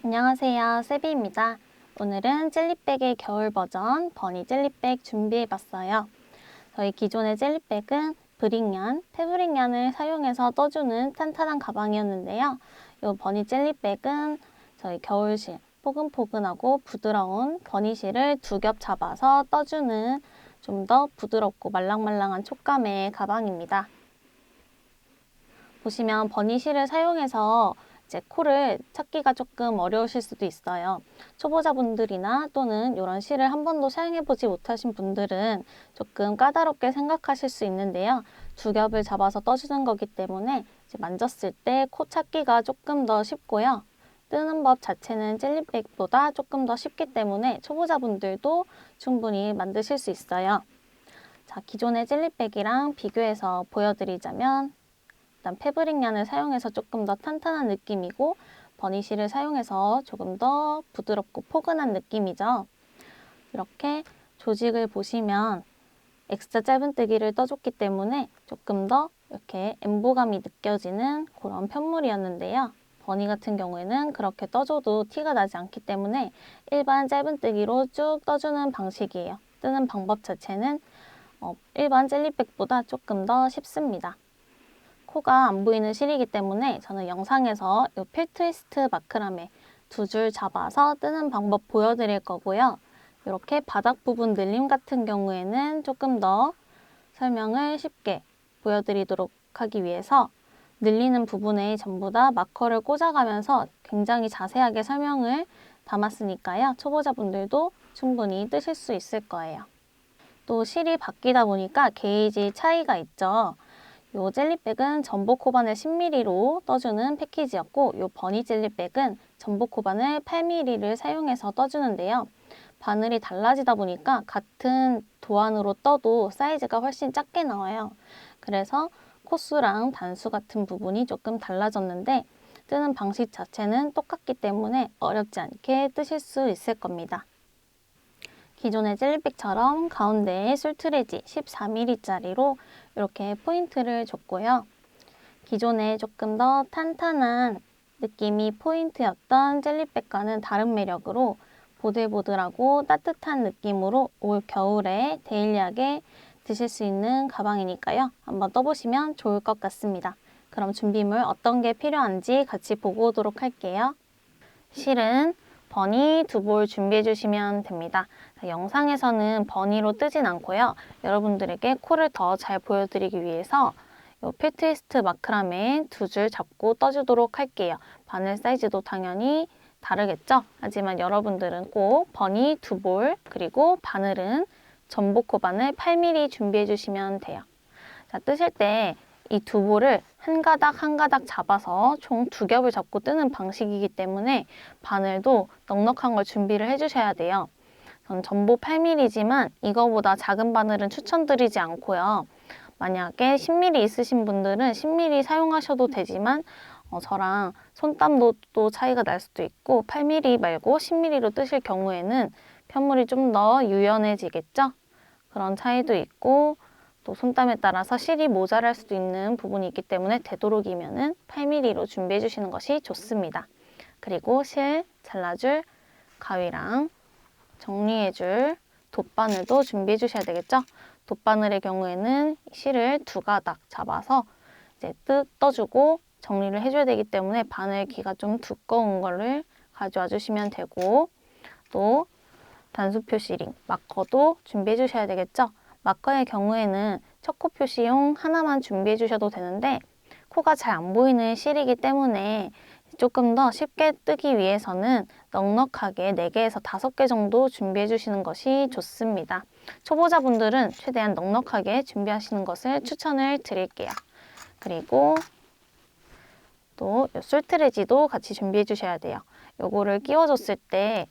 안녕하세요, 세비입니다. 오늘은 젤리백의 겨울 버전 버니 젤리백 준비해봤어요. 저희 기존의 젤리백은 브릭얀, 패브릭얀을 사용해서 떠주는 탄탄한 가방이었는데요. 이 버니 젤리백은 저희 겨울실, 포근포근하고 부드러운 버니실을 두 겹 잡아서 떠주는 좀 더 부드럽고 말랑말랑한 촉감의 가방입니다. 보시면 버니실을 사용해서 이제 코를 찾기가 조금 어려우실 수도 있어요. 초보자분들이나 또는 이런 실을 한 번도 사용해보지 못하신 분들은 조금 까다롭게 생각하실 수 있는데요. 두 겹을 잡아서 떠주는 거기 때문에 이제 만졌을 때 코 찾기가 조금 더 쉽고요. 뜨는 법 자체는 젤리백보다 조금 더 쉽기 때문에 초보자분들도 충분히 만드실 수 있어요. 자, 기존의 젤리백이랑 비교해서 보여드리자면 일단 패브릭 얀을 사용해서 조금 더 탄탄한 느낌이고 버니실을 사용해서 조금 더 부드럽고 포근한 느낌이죠. 이렇게 조직을 보시면 엑스트라 짧은뜨기를 떠줬기 때문에 조금 더 이렇게 엠보감이 느껴지는 그런 편물이었는데요. 버니 같은 경우에는 그렇게 떠줘도 티가 나지 않기 때문에 일반 짧은뜨기로 쭉 떠주는 방식이에요. 뜨는 방법 자체는 일반 젤리백보다 조금 더 쉽습니다. 코가 안 보이는 실이기 때문에 저는 영상에서 이 필트위스트 마크라메 두 줄 잡아서 뜨는 방법 보여드릴 거고요. 이렇게 바닥 부분 늘림 같은 경우에는 조금 더 설명을 쉽게 보여드리도록 하기 위해서 늘리는 부분에 전부 다 마커를 꽂아가면서 굉장히 자세하게 설명을 담았으니까요. 초보자분들도 충분히 뜨실 수 있을 거예요. 또 실이 바뀌다 보니까 게이지 차이가 있죠. 요 젤리백은 전복 코반을 10mm로 떠주는 패키지였고 요 버니 젤리백은 전복 코반을 8mm를 사용해서 떠주는데요. 바늘이 달라지다 보니까 같은 도안으로 떠도 사이즈가 훨씬 작게 나와요. 그래서 코수랑 단수 같은 부분이 조금 달라졌는데 뜨는 방식 자체는 똑같기 때문에 어렵지 않게 뜨실 수 있을 겁니다. 기존의 젤리백처럼 가운데에 술트레지 14mm짜리로 이렇게 포인트를 줬고요. 기존에 조금 더 탄탄한 느낌이 포인트였던 젤리백과는 다른 매력으로 보들보들하고 따뜻한 느낌으로 올 겨울에 데일리하게 드실 수 있는 가방이니까요. 한번 떠보시면 좋을 것 같습니다. 그럼 준비물 어떤 게 필요한지 같이 보고 오도록 할게요. 실은 버니 2볼 준비해 주시면 됩니다. 영상에서는 버니로 뜨진 않고요. 여러분들에게 코를 더 잘 보여드리기 위해서 이 필트위스트 마크라메 두 줄 잡고 떠주도록 할게요. 바늘 사이즈도 당연히 다르겠죠? 하지만 여러분들은 꼭 버니 2볼 그리고 바늘은 전복코 바늘 8mm 준비해 주시면 돼요. 자, 뜨실 때 이 두 볼을 한 가닥 한 가닥 잡아서 총 두 겹을 잡고 뜨는 방식이기 때문에 바늘도 넉넉한 걸 준비를 해주셔야 돼요. 저는 전보 8mm지만 이거보다 작은 바늘은 추천드리지 않고요. 만약에 10mm 있으신 분들은 10mm 사용하셔도 되지만 저랑 손땀도 또 차이가 날 수도 있고 8mm 말고 10mm로 뜨실 경우에는 편물이 좀 더 유연해지겠죠? 그런 차이도 있고 또 손땀에 따라서 실이 모자랄 수도 있는 부분이 있기 때문에 되도록이면 8mm로 준비해 주시는 것이 좋습니다. 그리고 실 잘라줄 가위랑 정리해줄 돗바늘도 준비해 주셔야 되겠죠? 돗바늘의 경우에는 실을 두 가닥 잡아서 이제 떠주고 정리를 해줘야 되기 때문에 바늘기가 좀 두꺼운 거를 가져와 주시면 되고 또 단수 표시링, 마커도 준비해 주셔야 되겠죠? 마커의 경우에는 첫 코 표시용 하나만 준비해 주셔도 되는데 코가 잘 안 보이는 실이기 때문에 조금 더 쉽게 뜨기 위해서는 넉넉하게 4개에서 5개 정도 준비해 주시는 것이 좋습니다. 초보자분들은 최대한 넉넉하게 준비하시는 것을 추천을 드릴게요. 그리고 또 솔트레지도 같이 준비해 주셔야 돼요. 요거를 끼워줬을 때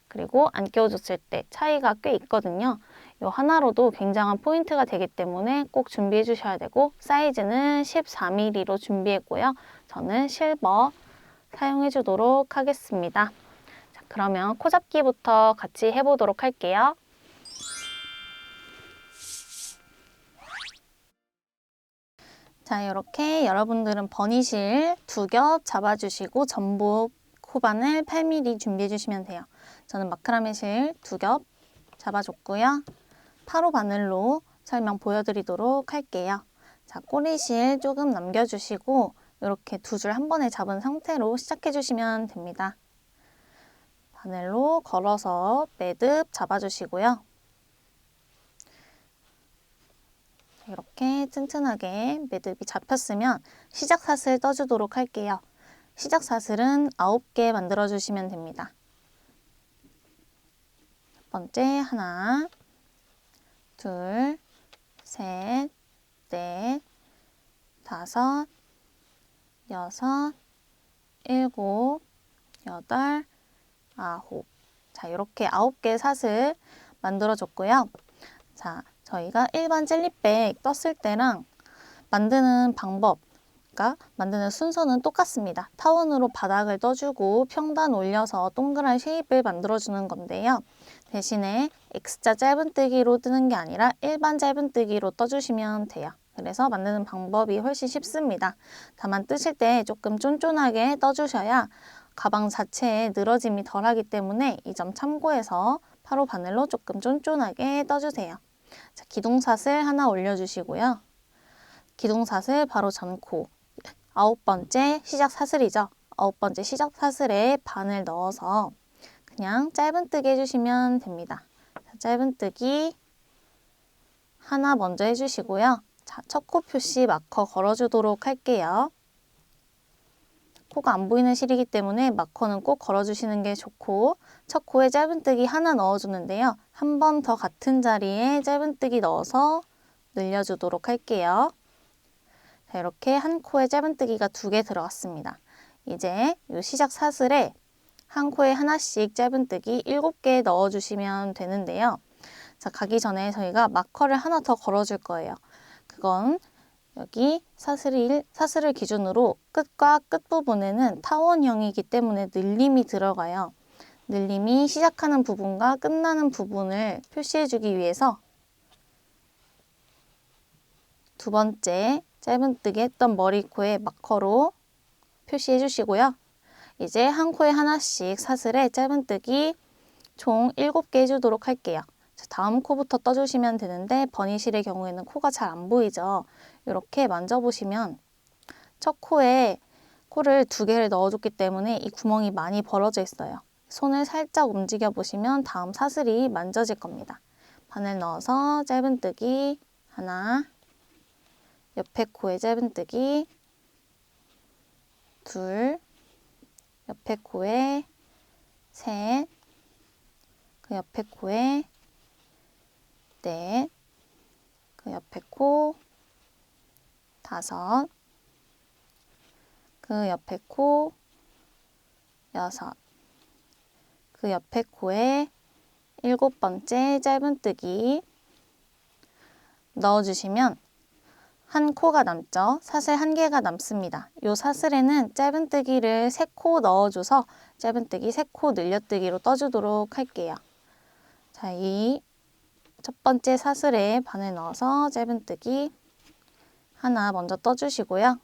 그리고 안 끼워줬을 때 차이가 꽤 있거든요. 이 하나로도 굉장한 포인트가 되기 때문에 꼭 준비해 주셔야 되고 사이즈는 14mm로 준비했고요. 저는 실버 사용해 주도록 하겠습니다. 자, 그러면 코 잡기부터 같이 해보도록 할게요. 자, 이렇게 여러분들은 버니실 두 겹 잡아주시고 전복 코바늘 8mm 준비해 주시면 돼요. 저는 마크라메실 2겹 잡아줬고요. 8호 바늘로 설명 보여드리도록 할게요. 자, 꼬리실 조금 남겨주시고 이렇게 두 줄 한 번에 잡은 상태로 시작해 주시면 됩니다. 바늘로 걸어서 매듭 잡아주시고요. 이렇게 튼튼하게 매듭이 잡혔으면 시작사슬 떠주도록 할게요. 시작사슬은 9개 만들어주시면 됩니다. 첫 번째 하나, 둘, 셋, 넷, 다섯, 여섯, 일곱, 여덟, 아홉. 자, 이렇게 9개 사슬 만들어줬고요. 자, 저희가 일반 젤리백 떴을 때랑 만드는 방법, 그러니까 만드는 순서는 똑같습니다. 타원으로 바닥을 떠주고 평단 올려서 동그란 쉐입을 만들어주는 건데요. 대신에 X자 짧은뜨기로 뜨는 게 아니라 일반 짧은뜨기로 떠주시면 돼요. 그래서 만드는 방법이 훨씬 쉽습니다. 다만 뜨실 때 조금 쫀쫀하게 떠주셔야 가방 자체에 늘어짐이 덜하기 때문에 이 점 참고해서 8호 바늘로 조금 쫀쫀하게 떠주세요. 자, 기둥사슬 하나 올려주시고요. 기둥사슬 바로 전코 9번째 시작 사슬이죠. 9번째 시작 사슬에 바늘 넣어서 그냥 짧은뜨기 해주시면 됩니다. 자, 짧은뜨기 하나 먼저 해주시고요. 자, 첫 코 표시 마커 걸어주도록 할게요. 코가 안 보이는 실이기 때문에 마커는 꼭 걸어주시는 게 좋고 첫 코에 짧은뜨기 하나 넣어주는데요. 한 번 더 같은 자리에 짧은뜨기 넣어서 늘려주도록 할게요. 자, 이렇게 한 코에 짧은뜨기가 2개 들어갔습니다. 이제 이 시작 사슬에 한 코에 하나씩 짧은뜨기 7개 넣어주시면 되는데요. 자, 가기 전에 저희가 마커를 하나 더 걸어줄 거예요. 그건 여기 사슬을 기준으로 끝과 끝부분에는 타원형이기 때문에 늘림이 들어가요. 늘림이 시작하는 부분과 끝나는 부분을 표시해주기 위해서 두 번째 짧은뜨기 했던 머리코에 마커로 표시해 주시고요. 이제 한 코에 하나씩 사슬에 짧은뜨기 총 7개 해주도록 할게요. 다음 코부터 떠주시면 되는데 버니실의 경우에는 코가 잘 안 보이죠. 이렇게 만져보시면 첫 코에 코를 2개를 넣어줬기 때문에 이 구멍이 많이 벌어져 있어요. 손을 살짝 움직여 보시면 다음 사슬이 만져질 겁니다. 바늘 넣어서 짧은뜨기 하나, 옆에 코에 짧은뜨기 둘, 옆에 코에 셋, 그 옆에 코에 넷, 그 옆에 코 다섯, 그 옆에 코 여섯, 그 옆에 코에 7번째 짧은뜨기 넣어주시면 한 코가 남죠. 사슬 1개가 남습니다. 이 사슬에는 짧은뜨기를 3코 넣어줘서 짧은뜨기 3코 늘려뜨기로 떠주도록 할게요. 자, 이 첫 번째 사슬에 바늘 넣어서 짧은뜨기 하나 먼저 떠주시고요.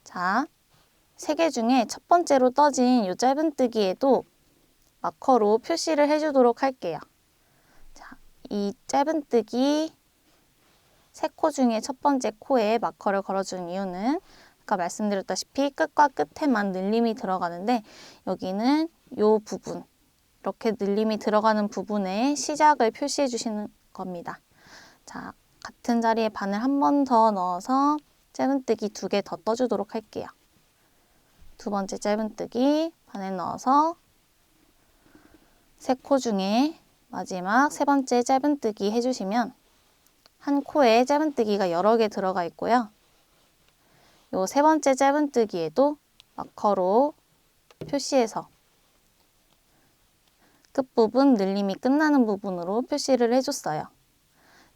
자, 3개 중에 첫 번째로 떠진 이 짧은뜨기에도 마커로 표시를 해주도록 할게요. 자, 이 짧은뜨기 3코 중에 첫 번째 코에 마커를 걸어준 이유는 아까 말씀드렸다시피 끝과 끝에만 늘림이 들어가는데 여기는 이 부분, 이렇게 늘림이 들어가는 부분에 시작을 표시해 주시는 겁니다. 자, 같은 자리에 바늘 한 번 더 넣어서 짧은뜨기 2개 더 떠주도록 할게요. 두 번째 짧은뜨기 바늘 넣어서 3코 중에 마지막 3번째 짧은뜨기 해주시면 한 코에 짧은뜨기가 여러 개 들어가 있고요. 요 3번째 짧은뜨기에도 마커로 표시해서 끝부분 늘림이 끝나는 부분으로 표시를 해줬어요.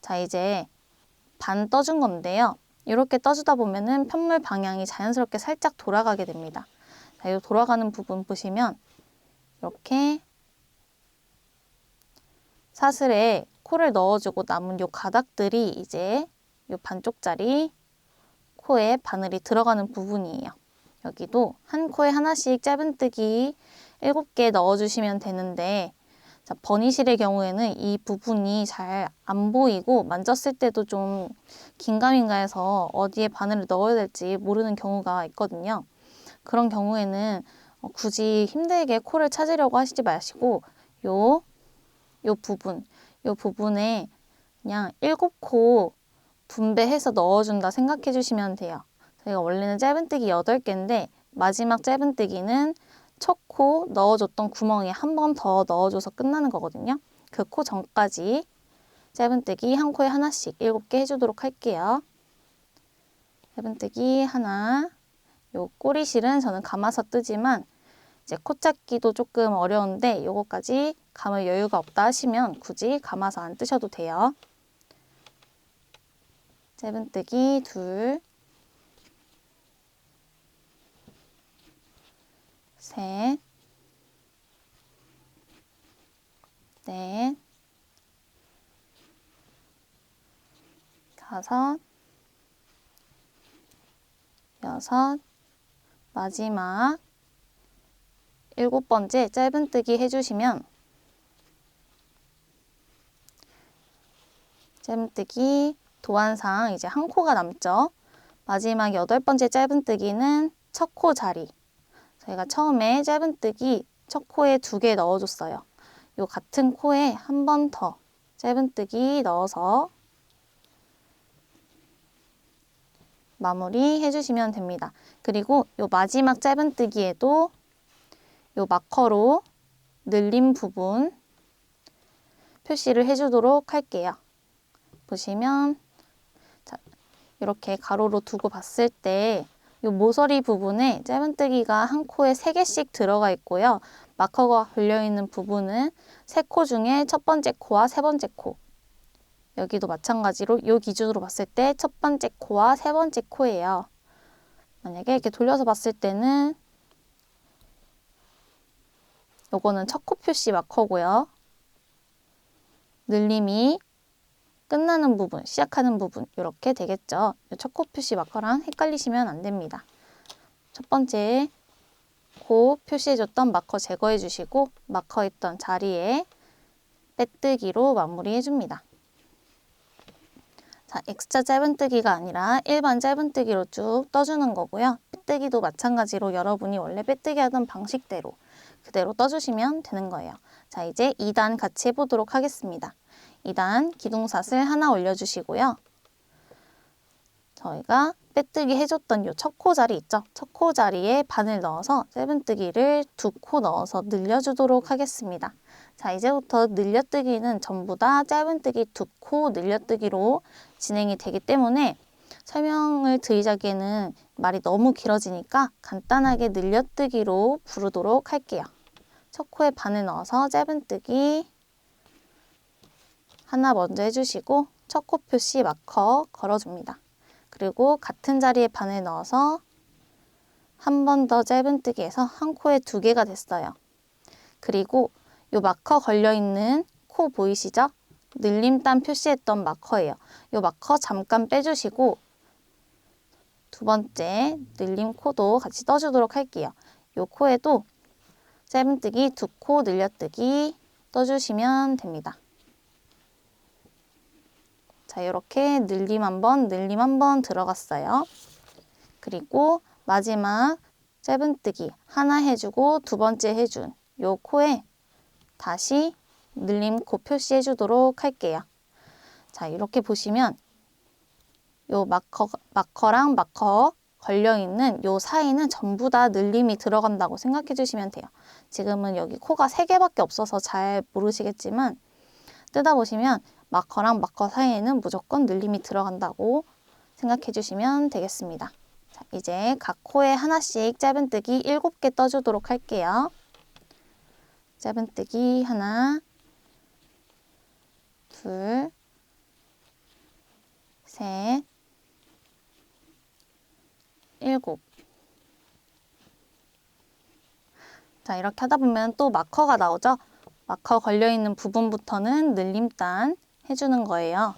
자, 이제 반 떠준 건데요. 이렇게 떠주다 보면은 편물 방향이 자연스럽게 살짝 돌아가게 됩니다. 자, 이 돌아가는 부분 보시면 이렇게 사슬에 코를 넣어주고 남은 요 가닥들이 이제 요 반쪽짜리 코에 바늘이 들어가는 부분이에요. 여기도 한 코에 하나씩 짧은뜨기 7개 넣어주시면 되는데, 자, 버니실의 경우에는 이 부분이 잘 안 보이고 만졌을 때도 좀 긴가민가해서 어디에 바늘을 넣어야 될지 모르는 경우가 있거든요. 그런 경우에는 굳이 힘들게 코를 찾으려고 하시지 마시고 요 부분에 그냥 7코 분배해서 넣어준다 생각해 주시면 돼요. 저희가 원래는 짧은뜨기 8개인데 마지막 짧은뜨기는 첫 코 넣어줬던 구멍에 한 번 더 넣어줘서 끝나는 거거든요. 그 코 전까지 짧은뜨기 한 코에 하나씩 7개 해주도록 할게요. 짧은뜨기 하나, 요 꼬리실은 저는 감아서 뜨지만 이제 코 찾기도 조금 어려운데 요거까지 감을 여유가 없다 하시면 굳이 감아서 안 뜨셔도 돼요. 짧은뜨기 둘, 셋, 넷, 다섯, 여섯, 마지막 7번째 짧은뜨기 해주시면 짧은뜨기 도안상 이제 한 코가 남죠. 마지막 8번째 짧은뜨기는 첫 코 자리. 저희가 처음에 짧은뜨기 첫 코에 2개 넣어줬어요. 요 같은 코에 한 번 더 짧은뜨기 넣어서 마무리 해주시면 됩니다. 그리고 요 마지막 짧은뜨기에도 요 마커로 늘림 부분 표시를 해주도록 할게요. 보시면 자, 이렇게 가로로 두고 봤을 때 요 모서리 부분에 짧은뜨기가 한 코에 3개씩 들어가 있고요. 마커가 걸려있는 부분은 3코 중에 첫 번째 코와 세 번째 코. 여기도 마찬가지로 요 기준으로 봤을 때 첫 번째 코와 세 번째 코예요. 만약에 이렇게 돌려서 봤을 때는 요거는 첫 코 표시 마커고요. 늘림이 끝나는 부분, 시작하는 부분 이렇게 되겠죠. 첫 코 표시 마커랑 헷갈리시면 안 됩니다. 첫 번째 코 표시해줬던 마커 제거해 주시고 마커 있던 자리에 빼뜨기로 마무리해 줍니다. 자, X자 짧은뜨기가 아니라 일반 짧은뜨기로 쭉 떠주는 거고요. 빼뜨기도 마찬가지로 여러분이 원래 빼뜨기 하던 방식대로 그대로 떠주시면 되는 거예요. 자, 이제 2단 같이 해보도록 하겠습니다. 2단 기둥사슬 하나 올려주시고요. 저희가 빼뜨기 해줬던 요 첫 코 자리 있죠? 첫 코 자리에 바늘 넣어서 짧은뜨기를 2코 넣어서 늘려주도록 하겠습니다. 자, 이제부터 늘려뜨기는 전부 다 짧은뜨기 2코 늘려뜨기로 진행이 되기 때문에 설명을 드리자기에는 말이 너무 길어지니까 간단하게 늘려뜨기로 부르도록 할게요. 첫 코에 바늘 넣어서 짧은뜨기 하나 먼저 해주시고 첫 코 표시 마커 걸어줍니다. 그리고 같은 자리에 바늘 넣어서 한 번 더 짧은뜨기해서 한 코에 2개가 됐어요. 그리고 이 마커 걸려있는 코 보이시죠? 늘림단 표시했던 마커예요. 이 마커 잠깐 빼주시고 두 번째 늘림 코도 같이 떠주도록 할게요. 이 코에도 짧은뜨기 2코 늘려뜨기 떠주시면 됩니다. 자, 이렇게 늘림 한 번 들어갔어요. 그리고 마지막 짧은뜨기 하나 해주고 두 번째 해준 요 코에 다시 늘림 코 표시해 주도록 할게요. 자, 이렇게 보시면 요 마커랑 마커 걸려있는 요 사이는 전부 다 늘림이 들어간다고 생각해 주시면 돼요. 지금은 여기 코가 3개밖에 없어서 잘 모르시겠지만 뜯어보시면 마커랑 마커 사이에는 무조건 늘림이 들어간다고 생각해 주시면 되겠습니다. 자, 이제 각 코에 하나씩 짧은뜨기 7개 떠주도록 할게요. 짧은뜨기 하나, 둘, 셋, 7. 자, 이렇게 하다 보면 또 마커가 나오죠? 마커 걸려있는 부분부터는 늘림단 해주는 거예요.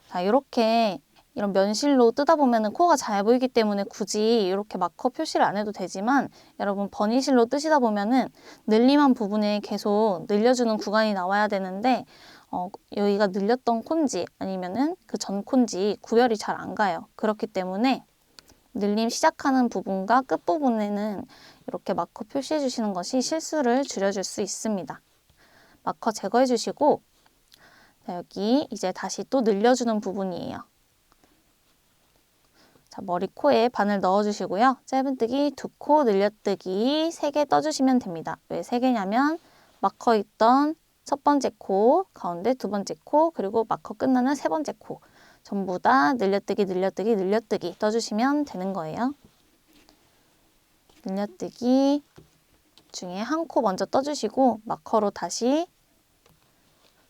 자, 이렇게 이런 면실로 뜯다 보면은 코가 잘 보이기 때문에 굳이 이렇게 마커 표시를 안 해도 되지만 여러분 버니실로 뜨시다 보면은 늘림한 부분에 계속 늘려주는 구간이 나와야 되는데 여기가 늘렸던 콘지 아니면은 그 전 콘지 구별이 잘 안 가요. 그렇기 때문에 늘림 시작하는 부분과 끝부분에는 이렇게 마커 표시해 주시는 것이 실수를 줄여줄 수 있습니다. 마커 제거해 주시고 여기 이제 다시 또 늘려주는 부분이에요. 자, 머리 코에 바늘 넣어주시고요. 짧은뜨기 2코, 늘려뜨기 3개 떠주시면 됩니다. 왜 3개냐면 마커 있던 첫 번째 코, 가운데 두 번째 코, 그리고 마커 끝나는 세 번째 코 전부 다 늘려뜨기, 늘려뜨기, 늘려뜨기 떠주시면 되는 거예요. 늘려뜨기 중에 한 코 먼저 떠주시고 마커로 다시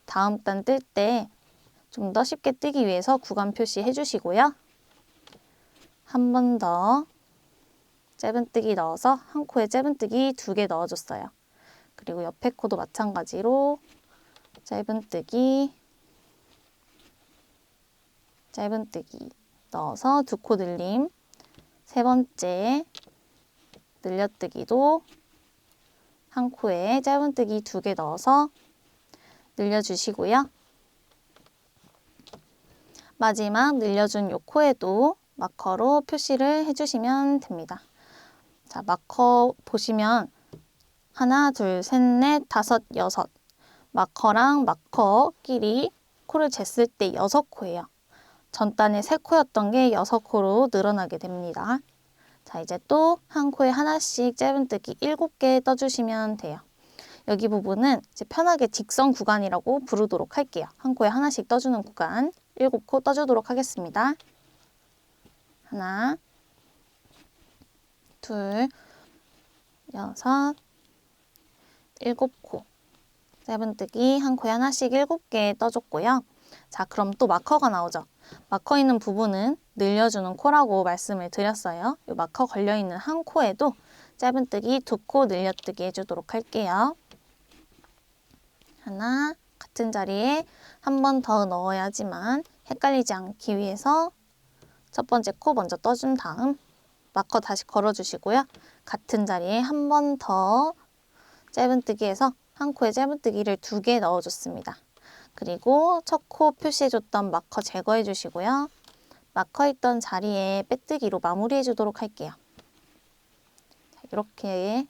다음 단 뜰 때 좀 더 쉽게 뜨기 위해서 구간 표시해 주시고요. 한 번 더 짧은뜨기 넣어서 한 코에 짧은뜨기 2개 넣어줬어요. 그리고 옆에 코도 마찬가지로 짧은뜨기 넣어서 2코 늘림, 세 번째 늘려뜨기도 한 코에 짧은뜨기 2개 넣어서 늘려주시고요. 마지막 늘려준 요 코에도 마커로 표시를 해주시면 됩니다. 자, 마커 보시면 하나, 둘, 셋, 넷, 다섯, 여섯 마커랑 마커끼리 코를 쟀을 때 6코예요. 전 단에 3코였던 게 6코로 늘어나게 됩니다. 자, 이제 또 한 코에 하나씩 짧은뜨기 7개 떠주시면 돼요. 여기 부분은 이제 편하게 직선 구간이라고 부르도록 할게요. 한 코에 하나씩 떠주는 구간 7코 떠주도록 하겠습니다. 하나, 둘, 여섯, 7코 짧은뜨기 한 코에 하나씩 7개 떠줬고요. 자, 그럼 또 마커가 나오죠. 마커 있는 부분은 늘려주는 코라고 말씀을 드렸어요. 이 마커 걸려있는 한 코에도 짧은뜨기 2코 늘려뜨기 해주도록 할게요. 하나, 같은 자리에 한 번 더 넣어야지만 헷갈리지 않기 위해서 첫 번째 코 먼저 떠준 다음 마커 다시 걸어주시고요. 같은 자리에 한 번 더 짧은뜨기해서 한 코에 짧은뜨기를 2개 넣어줬습니다. 그리고 첫 코 표시해줬던 마커 제거해 주시고요. 마커 있던 자리에 빼뜨기로 마무리해 주도록 할게요. 이렇게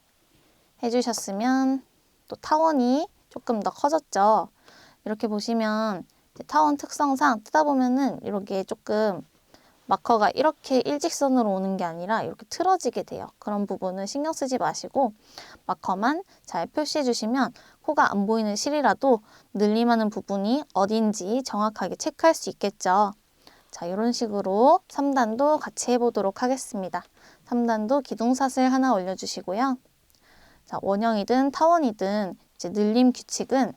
해주셨으면 또 타원이 조금 더 커졌죠. 이렇게 보시면 타원 특성상 뜯다 보면은 이렇게 조금 마커가 이렇게 일직선으로 오는 게 아니라 이렇게 틀어지게 돼요. 그런 부분은 신경 쓰지 마시고 마커만 잘 표시해 주시면 코가 안 보이는 실이라도 늘림하는 부분이 어딘지 정확하게 체크할 수 있겠죠. 자, 이런 식으로 3단도 같이 해보도록 하겠습니다. 3단도 기둥사슬 하나 올려주시고요. 자, 원형이든 타원이든 이제 늘림 규칙은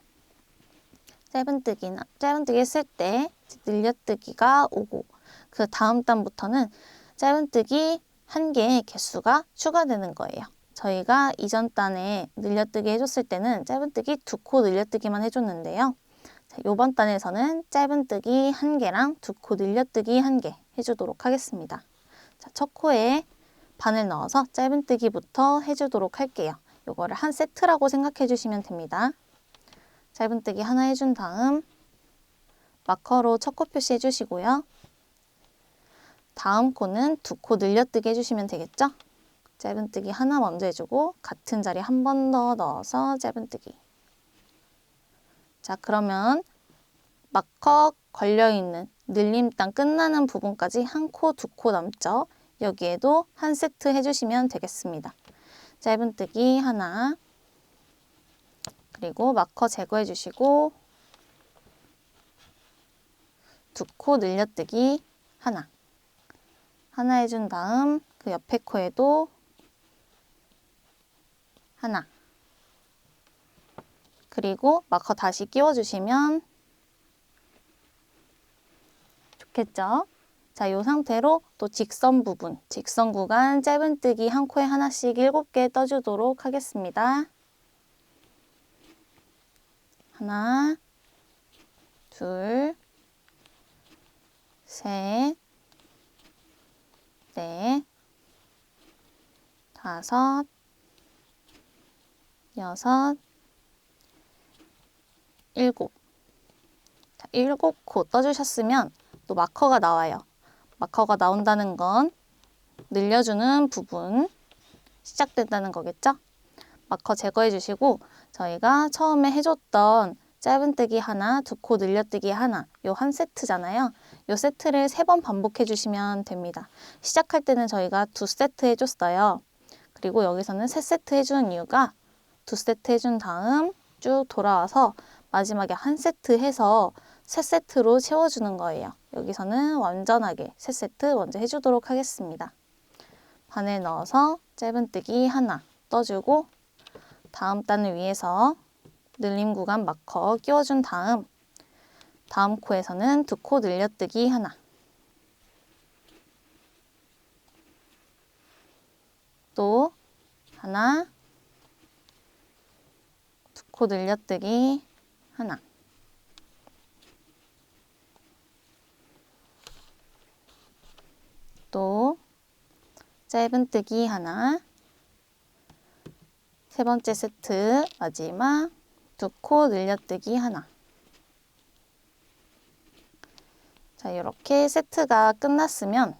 짧은뜨기 했을 때 늘려뜨기가 오고 그 다음 단부터는 짧은뜨기 1개의 개수가 추가되는 거예요. 저희가 이전 단에 늘려뜨기 해줬을 때는 짧은뜨기 2코 늘려뜨기만 해줬는데요. 자, 이번 단에서는 짧은뜨기 1개랑 2코 늘려뜨기 1개 해주도록 하겠습니다. 자, 첫 코에 바늘 넣어서 짧은뜨기부터 해주도록 할게요. 이거를 한 세트라고 생각해 주시면 됩니다. 짧은뜨기 하나 해준 다음 마커로 첫 코 표시해 주시고요. 다음 코는 2코 늘려뜨기 해주시면 되겠죠? 짧은뜨기 하나 먼저 해주고 같은 자리 한 번 더 넣어서 짧은뜨기. 자, 그러면 마커 걸려있는 늘림단 끝나는 부분까지 한 코, 2코 남죠? 여기에도 한 세트 해주시면 되겠습니다. 짧은뜨기 하나, 그리고 마커 제거해 주시고 2코 늘려뜨기 하나 해준 다음 그 옆에 코에도 하나, 그리고 마커 다시 끼워주시면 좋겠죠? 자, 이 상태로 또 직선 부분, 직선 구간 짧은뜨기 한 코에 하나씩 7개 떠주도록 하겠습니다. 하나, 둘, 셋, 넷, 다섯, 여섯, 일곱. 자, 7코 떠주셨으면 또 마커가 나와요. 마커가 나온다는 건 늘려주는 부분 시작된다는 거겠죠? 마커 제거해 주시고 저희가 처음에 해줬던 짧은뜨기 하나, 2코 늘려뜨기 하나, 요 한 세트잖아요. 요 세트를 3번 반복해 주시면 됩니다. 시작할 때는 저희가 2세트 해줬어요. 그리고 여기서는 3세트 해주는 이유가 2세트 해준 다음 쭉 돌아와서 마지막에 한 세트 해서 3세트로 채워주는 거예요. 여기서는 완전하게 3세트 먼저 해주도록 하겠습니다. 바늘 넣어서 짧은뜨기 하나 떠주고 다음 단을 위해서 늘림 구간 마커 끼워준 다음 코에서는 2코 늘려뜨기 하나, 또 하나, 2코 늘려뜨기 하나, 또 짧은뜨기 하나, 세 번째 세트 마지막 2코 늘려뜨기 하나. 자, 이렇게 세트가 끝났으면,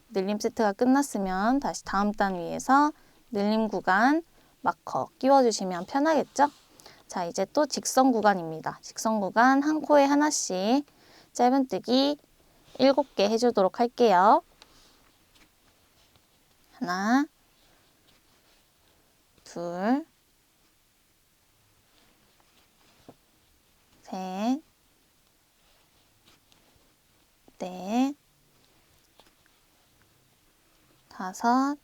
늘림 세트가 끝났으면 다시 다음 단 위에서 늘림 구간 마커 끼워주시면 편하겠죠? 자, 이제 또 직선 구간입니다. 직선 구간 한 코에 하나씩 짧은뜨기 7개 해주도록 할게요. 하나, 둘, 셋, 넷, 다섯,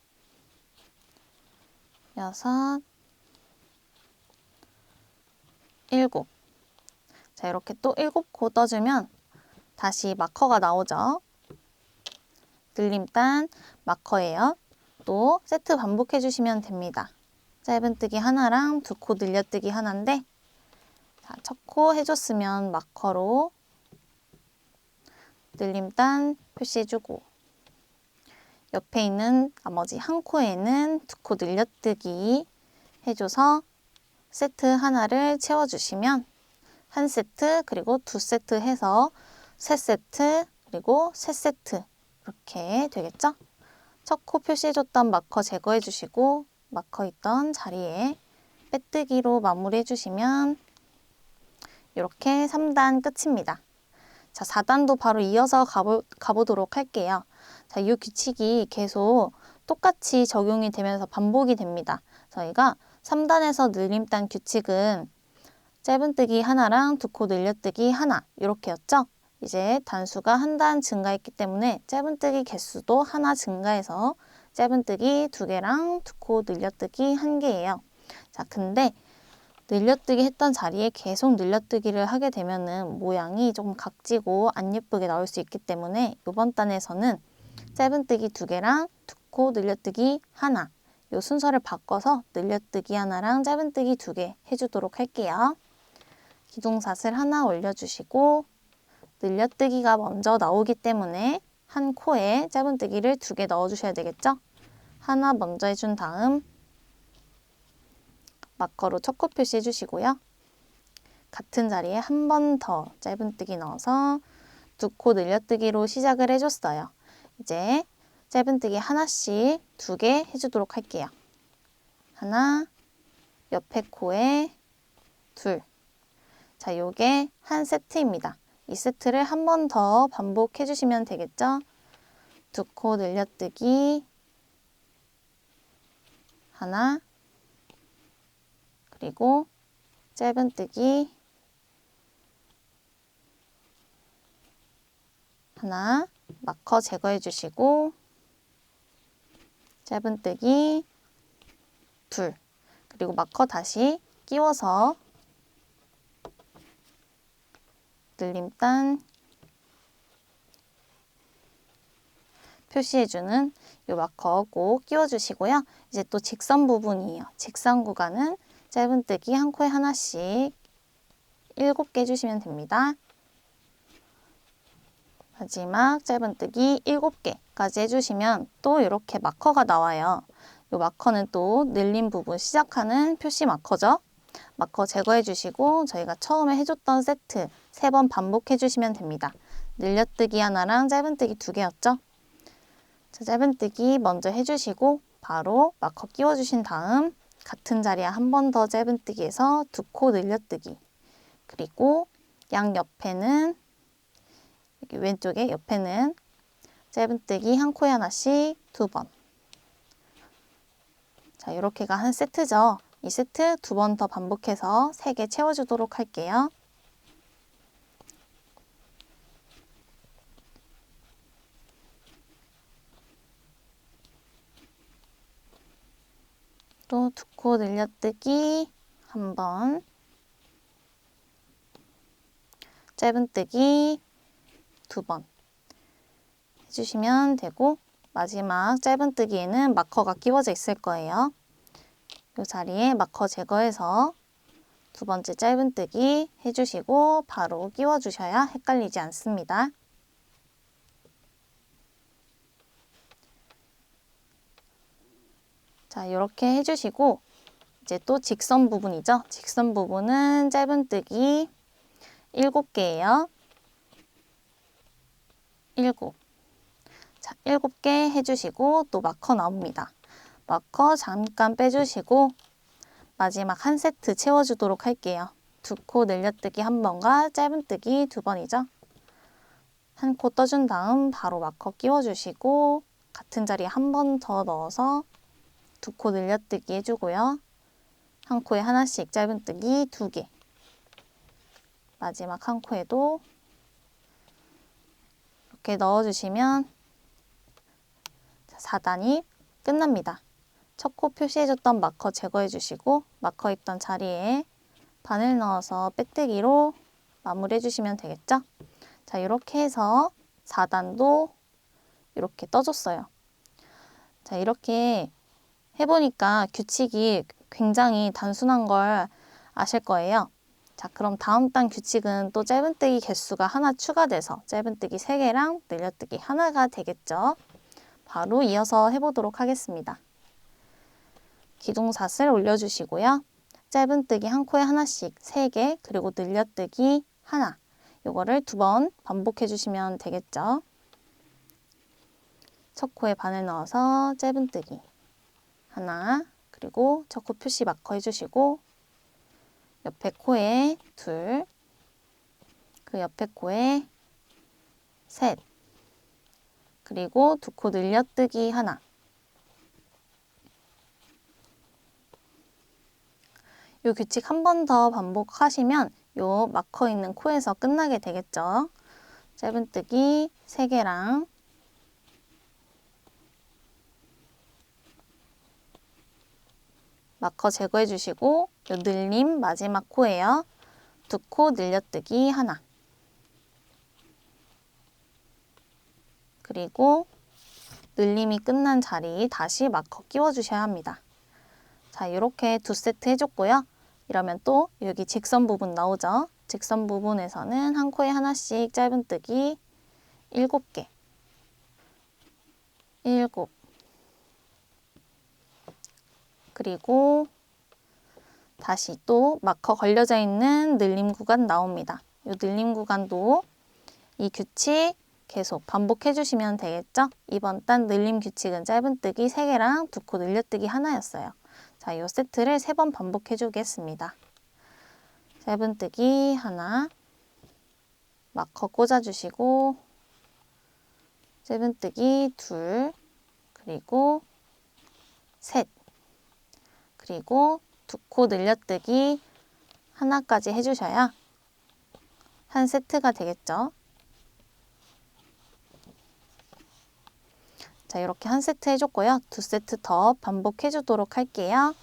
여섯, 일곱. 자, 이렇게 또 7코 떠주면 다시 마커가 나오죠. 늘림단 마커예요. 또 세트 반복해 주시면 됩니다. 짧은뜨기 하나랑 2코 늘려뜨기 하나인데, 자, 첫 코 해줬으면 마커로 늘림단 표시해주고, 옆에 있는 나머지 한 코에는 2코 늘려뜨기 해줘서 세트 하나를 채워주시면 한 세트 그리고 2세트 해서 3세트 그리고 3세트 이렇게 되겠죠? 첫 코 표시해줬던 마커 제거해 주시고 마커 있던 자리에 빼뜨기로 마무리해 주시면 이렇게 3단 끝입니다. 자, 4단도 바로 이어서 가보도록 할게요. 자, 이 규칙이 계속 똑같이 적용이 되면서 반복이 됩니다. 저희가 3단에서 늘림단 규칙은 짧은뜨기 하나랑 2코 늘려뜨기 하나 이렇게였죠. 이제 단수가 한 단 증가했기 때문에 짧은뜨기 개수도 하나 증가해서 짧은뜨기 2개랑 2코 늘려뜨기 1개예요. 자, 근데 늘려뜨기 했던 자리에 계속 늘려뜨기를 하게 되면은 모양이 조금 각지고 안 예쁘게 나올 수 있기 때문에 이번 단에서는 짧은뜨기 2개랑 2코 늘려뜨기 하나, 이 순서를 바꿔서 늘려뜨기 하나랑 짧은뜨기 2개 해주도록 할게요. 기둥사슬 하나 올려주시고 늘려뜨기가 먼저 나오기 때문에 한 코에 짧은뜨기를 2개 넣어주셔야 되겠죠? 하나 먼저 해준 다음 마커로 첫 코 표시해 주시고요. 같은 자리에 한 번 더 짧은뜨기 넣어서 2코 늘려뜨기로 시작을 해줬어요. 이제 짧은뜨기 하나씩 2개 해주도록 할게요. 하나, 옆에 코에 둘. 자, 요게 한 세트입니다. 이 세트를 한 번 더 반복해 주시면 되겠죠? 2코 늘려뜨기 하나, 그리고 짧은뜨기 하나, 마커 제거해 주시고 짧은뜨기 둘, 그리고 마커 다시 끼워서 늘림단 표시해주는 이 마커 꼭 끼워주시고요. 이제 또 직선 부분이에요. 직선 구간은 짧은뜨기 한 코에 하나씩 7개 해주시면 됩니다. 마지막 짧은뜨기 7개까지 해주시면 또 이렇게 마커가 나와요. 이 마커는 또 늘린 부분 시작하는 표시 마커죠. 마커 제거해 주시고 저희가 처음에 해줬던 세트 3번 반복해 주시면 됩니다. 늘려뜨기 하나랑 짧은뜨기 2개였죠. 자, 짧은뜨기 먼저 해주시고 바로 마커 끼워주신 다음 같은 자리에 한 번 더 짧은뜨기해서 2코 늘려뜨기, 그리고 양 옆에는 여기 왼쪽에 옆에는 짧은뜨기 한 코에 하나씩 2번. 자, 이렇게가 한 세트죠. 이 세트 2번 더 반복해서 3개 채워주도록 할게요. 또 2코 늘려뜨기 한 번, 짧은뜨기 2번 해주시면 되고, 마지막 짧은뜨기에는 마커가 끼워져 있을 거예요. 이 자리에 마커 제거해서 2번째 짧은뜨기 해주시고 바로 끼워주셔야 헷갈리지 않습니다. 자, 이렇게 해주시고 이제 또 직선 부분이죠. 직선 부분은 짧은뜨기 7개예요. 7. 자, 7개 해주시고 또 마커 나옵니다. 마커 잠깐 빼주시고 마지막 한 세트 채워주도록 할게요. 2코 늘려뜨기 1번과 짧은뜨기 2번이죠. 한 코 떠준 다음 바로 마커 끼워주시고 같은 자리에 한 번 더 넣어서 2코 늘려뜨기 해주고요. 한 코에 하나씩 짧은뜨기 2개. 마지막 한 코에도 이렇게 넣어주시면 4단이 끝납니다. 첫 코 표시해줬던 마커 제거해주시고 마커 있던 자리에 바늘 넣어서 빼뜨기로 마무리해주시면 되겠죠? 자, 이렇게 해서 4단도 이렇게 떠줬어요. 자, 이렇게 해보니까 규칙이 굉장히 단순한 걸 아실 거예요. 자, 그럼 다음 단 규칙은 또 짧은뜨기 개수가 하나 추가돼서 짧은뜨기 3개랑 늘려뜨기 하나가 되겠죠. 바로 이어서 해보도록 하겠습니다. 기둥삿을 올려주시고요. 짧은뜨기 한 코에 하나씩 3개, 그리고 늘려뜨기 하나. 요거를 2번 반복해 주시면 되겠죠. 첫 코에 바늘 넣어서 짧은뜨기 하나, 그리고 첫 코 표시 마커 해주시고 옆에 코에 2, 그 옆에 코에 3, 그리고 2코 늘려뜨기 하나. 이 규칙 한 번 더 반복하시면 요 마커 있는 코에서 끝나게 되겠죠. 짧은뜨기 3개랑 마커 제거해 주시고 요 늘림 마지막 코예요. 2코 늘려뜨기 하나. 그리고 늘림이 끝난 자리 다시 마커 끼워 주셔야 합니다. 자, 이렇게 2세트 해줬고요. 이러면 또 여기 직선 부분 나오죠. 직선 부분에서는 한 코에 하나씩 짧은뜨기 7개. 7. 그리고 다시 또 마커 걸려져 있는 늘림 구간 나옵니다. 이 늘림 구간도 이 규칙 계속 반복해 주시면 되겠죠? 이번 단 늘림 규칙은 짧은뜨기 3개랑 2코 늘려뜨기 하나였어요. 자, 이 세트를 3번 반복해 주겠습니다. 짧은뜨기 하나, 마커 꽂아주시고 짧은뜨기 2, 그리고 셋, 그리고 2코 늘려뜨기 하나까지 해주셔야 한 세트가 되겠죠. 자, 이렇게 한 세트 해줬고요. 2세트 더 반복해 주도록 할게요.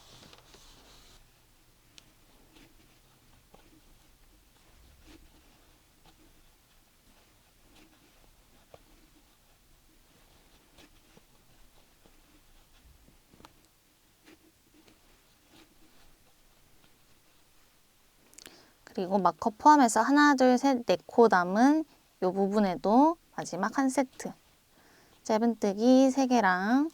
그리고 마커 포함해서 하나, 둘, 셋, 4코 남은 이 부분에도 마지막 한 세트. 짧은뜨기 3개랑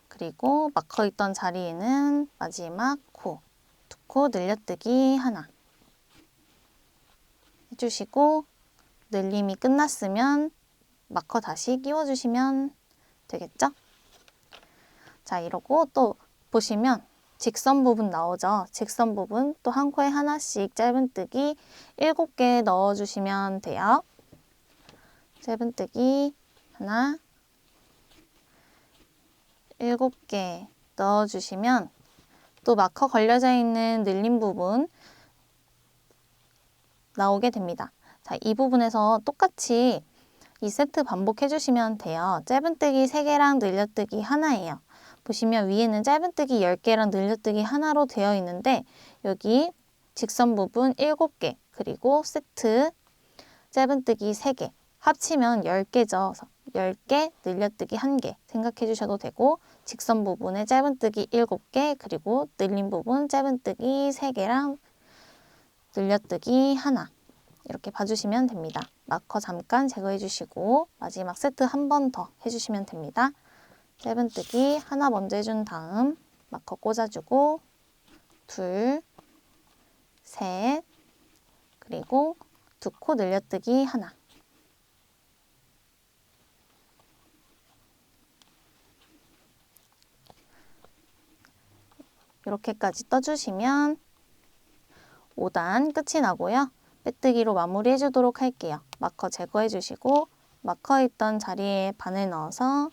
그리고 마커 있던 자리에는 마지막 코, 2코 늘려뜨기 하나 해주시고 늘림이 끝났으면 마커 다시 끼워주시면 되겠죠? 자, 이러고 또 보시면 직선 부분 나오죠? 직선 부분 또 한 코에 하나씩 짧은뜨기 7개 넣어주시면 돼요. 짧은뜨기 하나, 7개 넣어주시면 또 마커 걸려져 있는 늘림 부분 나오게 됩니다. 자, 이 부분에서 똑같이 2세트 반복해 주시면 돼요. 짧은뜨기 3개랑 늘려뜨기 하나예요. 보시면 위에는 짧은뜨기 10개랑 늘려뜨기 하나로 되어 있는데 여기 직선 부분 7개 그리고 세트 짧은뜨기 3개 합치면 10개죠. 10개 늘려뜨기 1개 생각해 주셔도 되고 직선 부분에 짧은뜨기 7개 그리고 늘림 부분 짧은뜨기 3개랑 늘려뜨기 하나 이렇게 봐주시면 됩니다. 마커 잠깐 제거해 주시고 마지막 세트 한 번 더 해주시면 됩니다. 짧은뜨기 하나 먼저 해준 다음 마커 꽂아주고 둘, 셋, 그리고 2코 늘려뜨기 하나 이렇게까지 떠주시면 5단 끝이 나고요. 빼뜨기로 마무리해 주도록 할게요. 마커 제거해 주시고 마커 있던 자리에 바늘 넣어서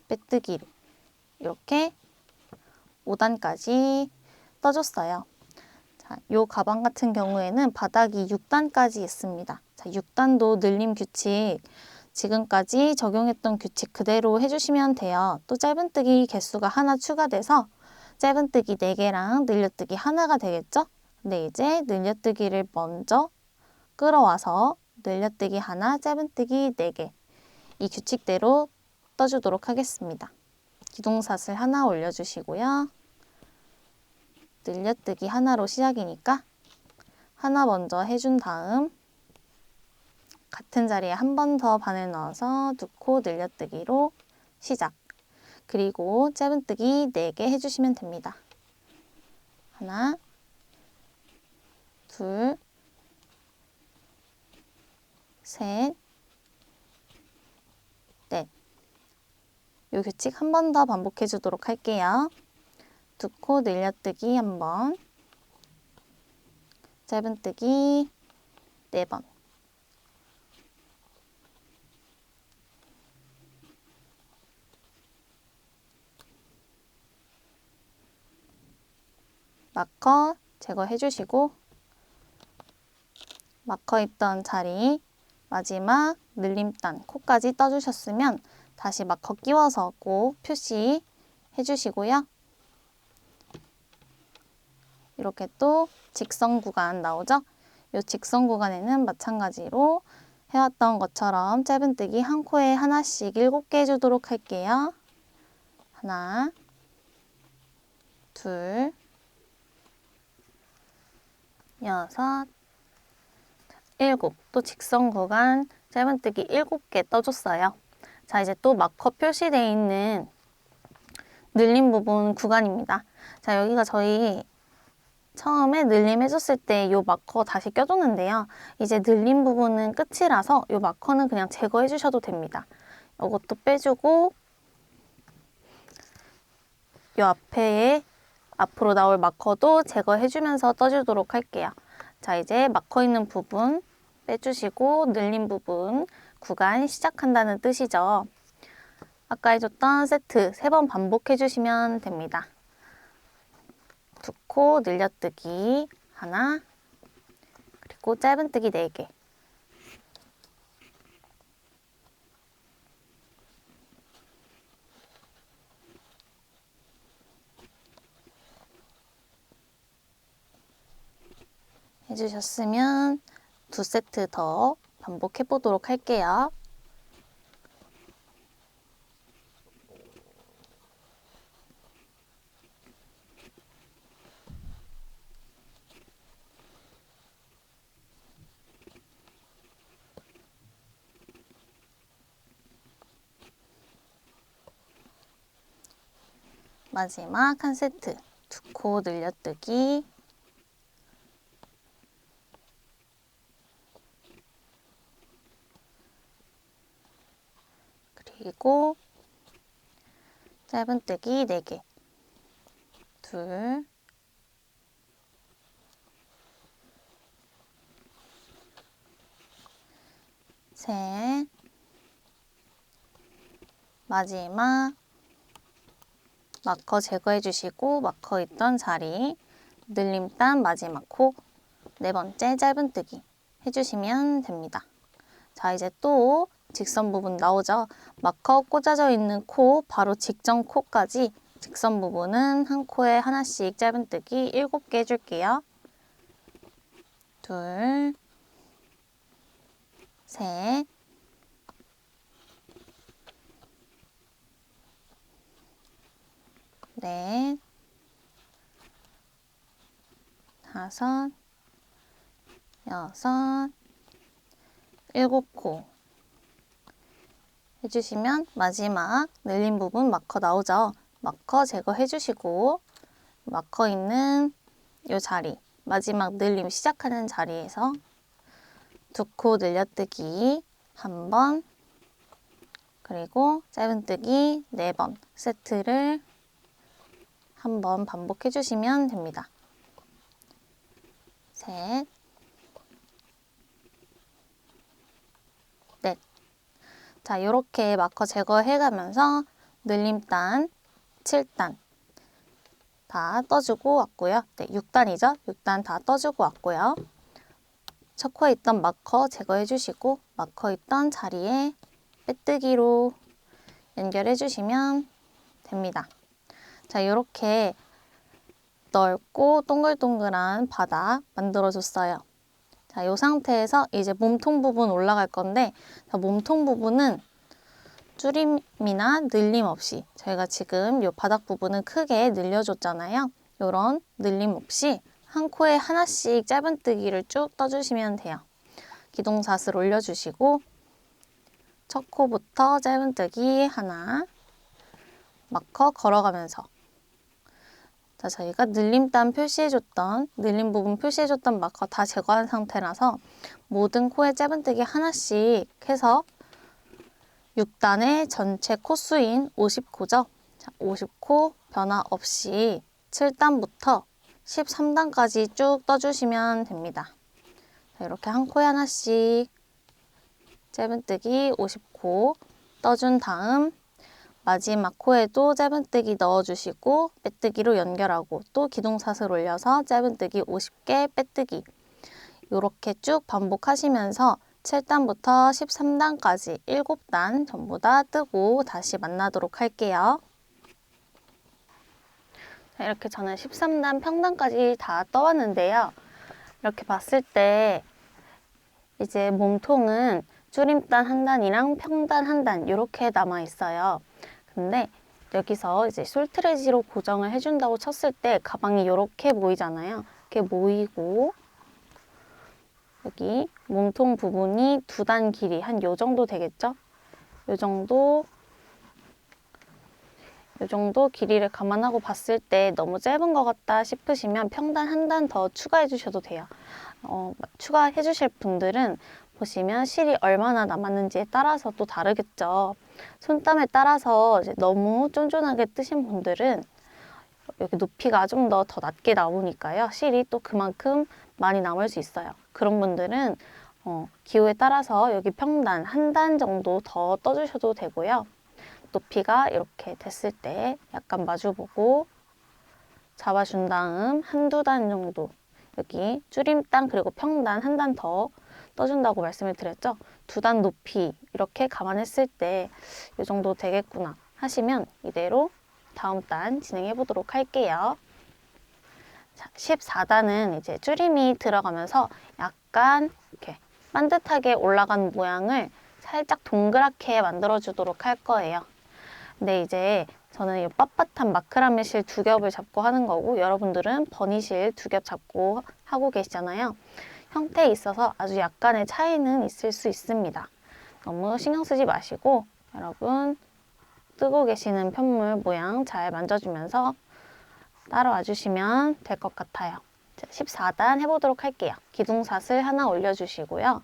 빼뜨기로 이렇게 5단까지 떠줬어요. 자, 요 가방 같은 경우에는 바닥이 6단까지 있습니다. 자, 6단도 늘림 규칙 지금까지 적용했던 규칙 그대로 해주시면 돼요. 또 짧은뜨기 개수가 하나 추가돼서 짧은뜨기 4개랑 늘려뜨기 하나가 되겠죠? 근데 이제 늘려뜨기를 먼저 끌어와서 늘려뜨기 하나, 짧은뜨기 4개 이 규칙대로 떠주도록 하겠습니다. 기둥사슬 하나 올려주시고요. 늘려뜨기 하나로 시작이니까 하나 먼저 해준 다음 같은 자리에 한 번 더 바늘 넣어서 2코 늘려뜨기로 시작. 그리고 짧은뜨기 4개 해주시면 됩니다. 하나, 둘, 셋, 넷. 이 규칙 한 번 더 반복해 주도록 할게요. 2코 늘려뜨기 한 번, 짧은뜨기 4번. 마커 제거해 주시고 마커 있던 자리 마지막 늘림단 코까지 떠주셨으면 다시 마커 끼워서 꼭 표시해 주시고요. 이렇게 또 직선 구간 나오죠? 이 직선 구간에는 마찬가지로 해왔던 것처럼 짧은뜨기 한 코에 하나씩 7개 해주도록 할게요. 하나, 둘, 6, 7. 또 직선 구간 짧은뜨기 7개 떠줬어요. 자, 이제 또 마커 표시되어 있는 늘림 부분 구간입니다. 자, 여기가 저희 처음에 늘림 해줬을 때 이 마커 다시 껴줬는데요. 이제 늘림 부분은 끝이라서 이 마커는 그냥 제거해 주셔도 됩니다. 이것도 빼주고 이 앞에 앞으로 나올 마커도 제거해 주면서 떠주도록 할게요. 자, 이제 마커 있는 부분 빼주시고 늘림 부분 구간 시작한다는 뜻이죠. 아까 해줬던 세트 3번 반복해 주시면 됩니다. 2코 늘려뜨기 하나, 그리고 짧은뜨기 4개. 해주셨으면 2세트 더 반복해 보도록 할게요. 마지막 한 세트. 2코 늘려뜨기. 그리고 짧은뜨기 4개. 2, 셋, 마지막 마커 제거해 주시고 마커 있던 자리 늘림단 마지막 코 4번째 짧은뜨기 해주시면 됩니다. 자, 이제 또 직선 부분 나오죠. 마커 꽂아져 있는 코 바로 직전 코까지 직선 부분은 한 코에 하나씩 짧은뜨기 7개 해줄게요. 2, 셋, 넷, 5, 6, 7코 해주시면 마지막 늘린 부분 마커 나오죠. 마커 제거해 주시고 마커 있는 이 자리 마지막 늘림 시작하는 자리에서 2코 늘려뜨기 1번 그리고 짧은뜨기 4번 세트를 한번 반복해 주시면 됩니다. 셋, 넷. 자, 이렇게 마커 제거해 가면서 늘림단 7단 다 떠주고 왔고요. 네, 6단이죠. 6단 다 떠주고 왔고요. 첫 코에 있던 마커 제거해 주시고 마커 있던 자리에 빼뜨기로 연결해 주시면 됩니다. 자, 이렇게 넓고 동글동글한 바닥 만들어줬어요. 자, 이 상태에서 이제 몸통 부분 올라갈 건데 자, 몸통 부분은 줄임이나 늘림 없이 저희가 지금 이 바닥 부분은 크게 늘려줬잖아요. 이런 늘림 없이 한 코에 하나씩 짧은뜨기를 쭉 떠주시면 돼요. 기둥사슬 올려주시고 첫 코부터 짧은뜨기 하나 마커 걸어가면서 자, 저희가 늘림단 표시해줬던 늘림 부분 표시해줬던 마커 다 제거한 상태라서 모든 코에 짧은뜨기 하나씩 해서 6단의 전체 코수인 50코죠. 자, 50코 변화 없이 7단부터 13단까지 쭉 떠주시면 됩니다. 자, 이렇게 한 코에 하나씩 짧은뜨기 50코 떠준 다음 마지막 코에도 짧은뜨기 넣어주시고 빼뜨기로 연결하고 또 기둥사슬 올려서 짧은뜨기 50개 빼뜨기 이렇게 쭉 반복하시면서 7단부터 13단까지 7단 전부 다 뜨고 다시 만나도록 할게요. 자, 이렇게 저는 13단 평단까지 다 떠왔는데요. 이렇게 봤을 때 이제 몸통은 줄임단 한 단이랑 평단 한 단 이렇게 남아 있어요. 근데 여기서 이제 솔트레지로 고정을 해준다고 쳤을 때 가방이 이렇게 보이잖아요. 이렇게 모이고 여기 몸통 부분이 2단 길이 한 요 정도 되겠죠? 요 정도 길이를 감안하고 봤을 때 너무 짧은 것 같다 싶으시면 평단 한 단 더 추가해 주셔도 돼요. 추가해 주실 분들은 보시면 실이 얼마나 남았는지에 따라서 또 다르겠죠. 손땀에 따라서 이제 너무 쫀쫀하게 뜨신 분들은 여기 높이가 좀 더 낮게 나오니까요. 실이 또 그만큼 많이 남을 수 있어요. 그런 분들은 기호에 따라서 여기 평단 한 단 정도 더 떠주셔도 되고요. 높이가 이렇게 됐을 때 약간 마주보고 잡아준 다음 한두 단 정도 여기 줄임단 그리고 평단 한 단 더 떠준다고 말씀을 드렸죠. 2단 높이 이렇게 감안했을 때 이 정도 되겠구나 하시면 이대로 다음 단 진행해 보도록 할게요. 자, 14단은 이제 줄임이 들어가면서 약간 이렇게 반듯하게 올라간 모양을 살짝 동그랗게 만들어 주도록 할 거예요. 근데 이제 저는 이 빳빳한 마크라메 실 2겹을 잡고 하는 거고 여러분들은 버니실 2겹 잡고 하고 계시잖아요. 형태에 있어서 아주 약간의 차이는 있을 수 있습니다. 너무 신경 쓰지 마시고 여러분 뜨고 계시는 편물 모양 잘 만져주면서 따라와 주시면 될 것 같아요. 14단 해보도록 할게요. 기둥사슬 하나 올려주시고요.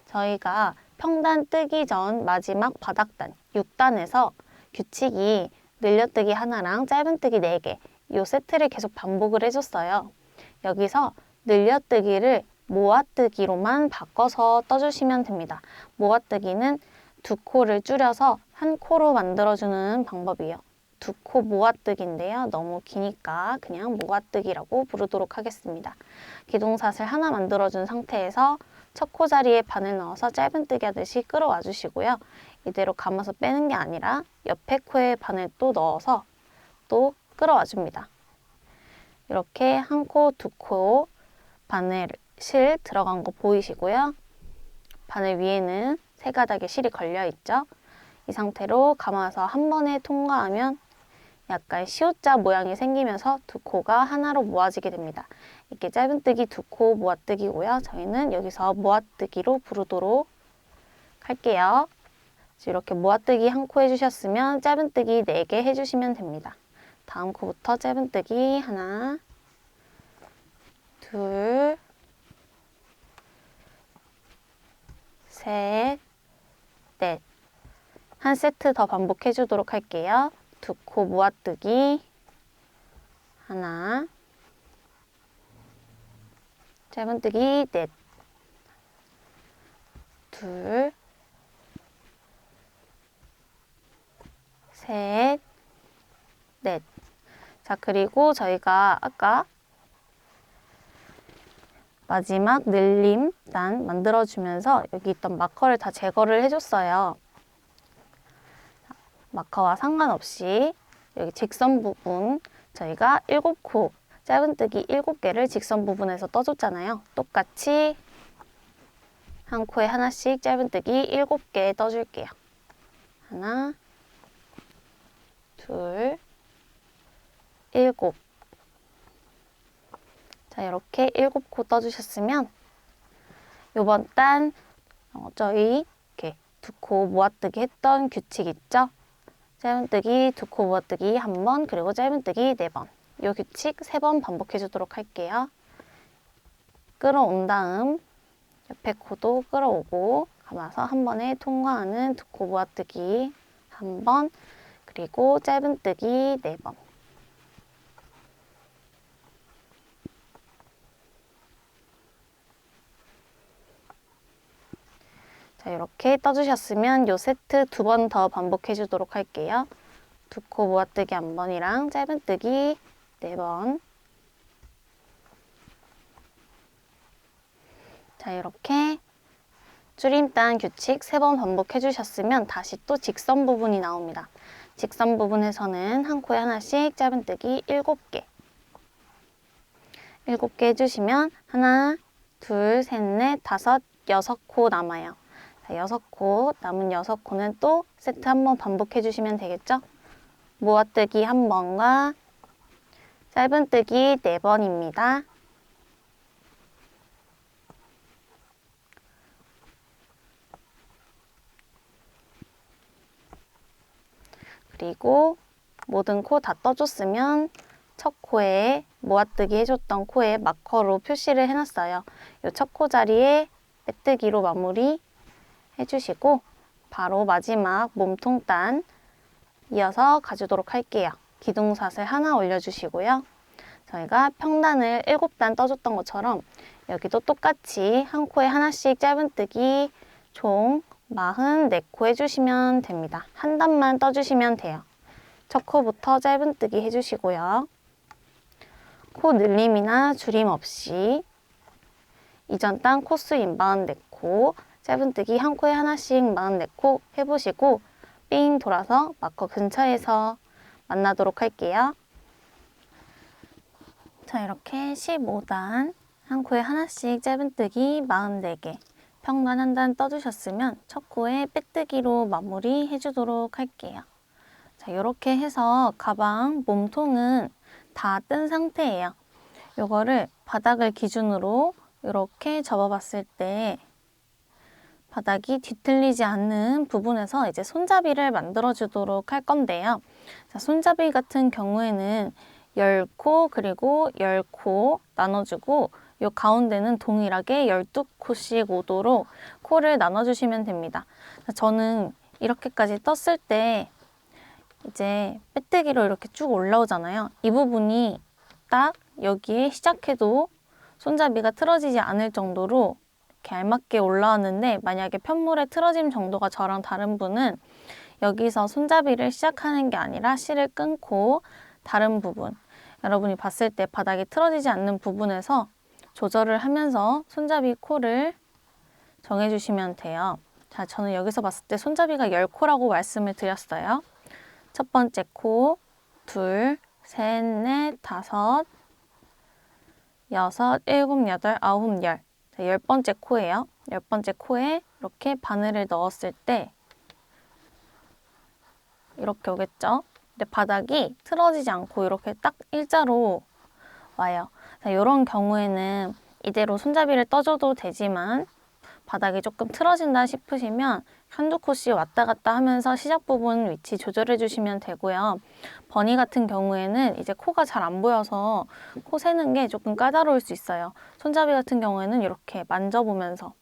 저희가 평단 뜨기 전 마지막 바닥단 6단에서 규칙이 늘려뜨기 하나랑 짧은뜨기 4개 이 세트를 계속 반복을 해줬어요. 여기서 늘려뜨기를 모아뜨기로만 바꿔서 떠주시면 됩니다. 모아뜨기는 두 코를 줄여서 한 코로 만들어주는 방법이에요. 두 코 모아뜨기인데요. 너무 기니까 그냥 모아뜨기라고 부르도록 하겠습니다. 기둥사슬 하나 만들어준 상태에서 첫 코 자리에 바늘 넣어서 짧은뜨기 하듯이 끌어와 주시고요. 이대로 감아서 빼는 게 아니라 옆에 코에 바늘 또 넣어서 또 끌어와 줍니다. 이렇게 한 코, 두 코 바늘 실 들어간 거 보이시고요. 바늘 위에는 세 가닥의 실이 걸려 있죠. 이 상태로 감아서 한 번에 통과하면 약간 시옷자 모양이 생기면서 두 코가 하나로 모아지게 됩니다. 이렇게 짧은뜨기 두 코 모아뜨기고요. 저희는 여기서 모아뜨기로 부르도록 할게요. 이렇게 모아뜨기 한 코 해주셨으면 짧은뜨기 4개 해주시면 됩니다. 다음 코부터 짧은뜨기 하나, 둘, 셋, 넷. 한 세트 더 반복해 주도록 할게요. 두 코 모아뜨기 하나, 짧은뜨기 넷, 둘, 셋, 넷. 자, 그리고 저희가 아까 마지막 늘림단 만들어주면서 여기 있던 마커를 다 제거를 해줬어요. 마커와 상관없이 여기 직선 부분 저희가 7코 짧은뜨기 7개를 직선 부분에서 떠줬잖아요. 똑같이 한 코에 하나씩 짧은뜨기 7개 떠줄게요. 하나, 둘, 7. 자, 이렇게 7코 떠주셨으면 요번 단 저희 이렇게 두 코 모아뜨기 했던 규칙 있죠? 짧은뜨기 두 코 모아뜨기 한 번, 그리고 짧은뜨기 4번. 이 규칙 3번 반복해 주도록 할게요. 끌어온 다음 옆에 코도 끌어오고 감아서 한 번에 통과하는 두 코 모아뜨기 한 번, 그리고 짧은뜨기 4번. 자, 이렇게 떠주셨으면 이 세트 2번 더 반복해 주도록 할게요. 두 코 모아뜨기 한 번이랑 짧은뜨기 4번. 자, 이렇게 줄임단 규칙 3번 반복해 주셨으면 다시 또 직선 부분이 나옵니다. 직선 부분에서는 한 코에 하나씩 짧은뜨기 7개. 7개 해주시면 하나, 둘, 셋, 넷, 다섯, 6코 남아요. 자, 6코, 남은 6코는 또 세트 한 번 반복해 주시면 되겠죠? 모아뜨기 한 번과 짧은뜨기 4번입니다. 그리고 모든 코 다 떠줬으면 첫 코에 모아뜨기 해줬던 코에 마커로 표시를 해놨어요. 이 첫 코 자리에 빼뜨기로 마무리 해주시고 바로 마지막 몸통단 이어서 가주도록 할게요. 기둥사슬 하나 올려주시고요. 저희가 평단을 7단 떠줬던 것처럼 여기도 똑같이 한 코에 하나씩 짧은뜨기 총 44코 해주시면 됩니다. 한 단만 떠주시면 돼요. 첫 코부터 짧은뜨기 해주시고요. 코 늘림이나 줄임 없이 이전 단 코수인 44코, 짧은뜨기 한 코에 하나씩 44코 해보시고 삥 돌아서 마커 근처에서 만나도록 할게요. 자, 이렇게 15단 한 코에 하나씩 짧은뜨기 44개 평단 한 단 떠주셨으면 첫 코에 빼뜨기로 마무리 해주도록 할게요. 자, 이렇게 해서 가방 몸통은 다 뜬 상태예요. 요거를 바닥을 기준으로 이렇게 접어봤을 때 바닥이 뒤틀리지 않는 부분에서 이제 손잡이를 만들어 주도록 할 건데요. 자, 손잡이 같은 경우에는 10코 그리고 10코 나눠주고 이 가운데는 동일하게 12코씩 오도록 코를 나눠주시면 됩니다. 자, 저는 이렇게까지 떴을 때 이제 빼뜨기로 이렇게 쭉 올라오잖아요. 이 부분이 딱 여기에 시작해도 손잡이가 틀어지지 않을 정도로 이렇게 알맞게 올라왔는데, 만약에 편물의 틀어짐 정도가 저랑 다른 분은 여기서 손잡이를 시작하는 게 아니라 실을 끊고 다른 부분, 여러분이 봤을 때 바닥이 틀어지지 않는 부분에서 조절을 하면서 손잡이 코를 정해주시면 돼요. 자, 저는 여기서 봤을 때 손잡이가 10코라고 말씀을 드렸어요. 첫 번째 코, 둘, 셋, 넷, 다섯, 여섯, 일곱, 여덟, 아홉, 열. 자, 10번째 코예요. 10번째 코에 이렇게 바늘을 넣었을 때 이렇게 오겠죠? 근데 바닥이 틀어지지 않고 이렇게 딱 일자로 와요. 자, 이런 경우에는 이대로 손잡이를 떠줘도 되지만 바닥이 조금 틀어진다 싶으시면 한두 코씩 왔다 갔다 하면서 시작 부분 위치 조절해 주시면 되고요. 버니 같은 경우에는 이제 코가 잘 안 보여서 코 세는 게 조금 까다로울 수 있어요. 손잡이 같은 경우에는 이렇게 만져보면서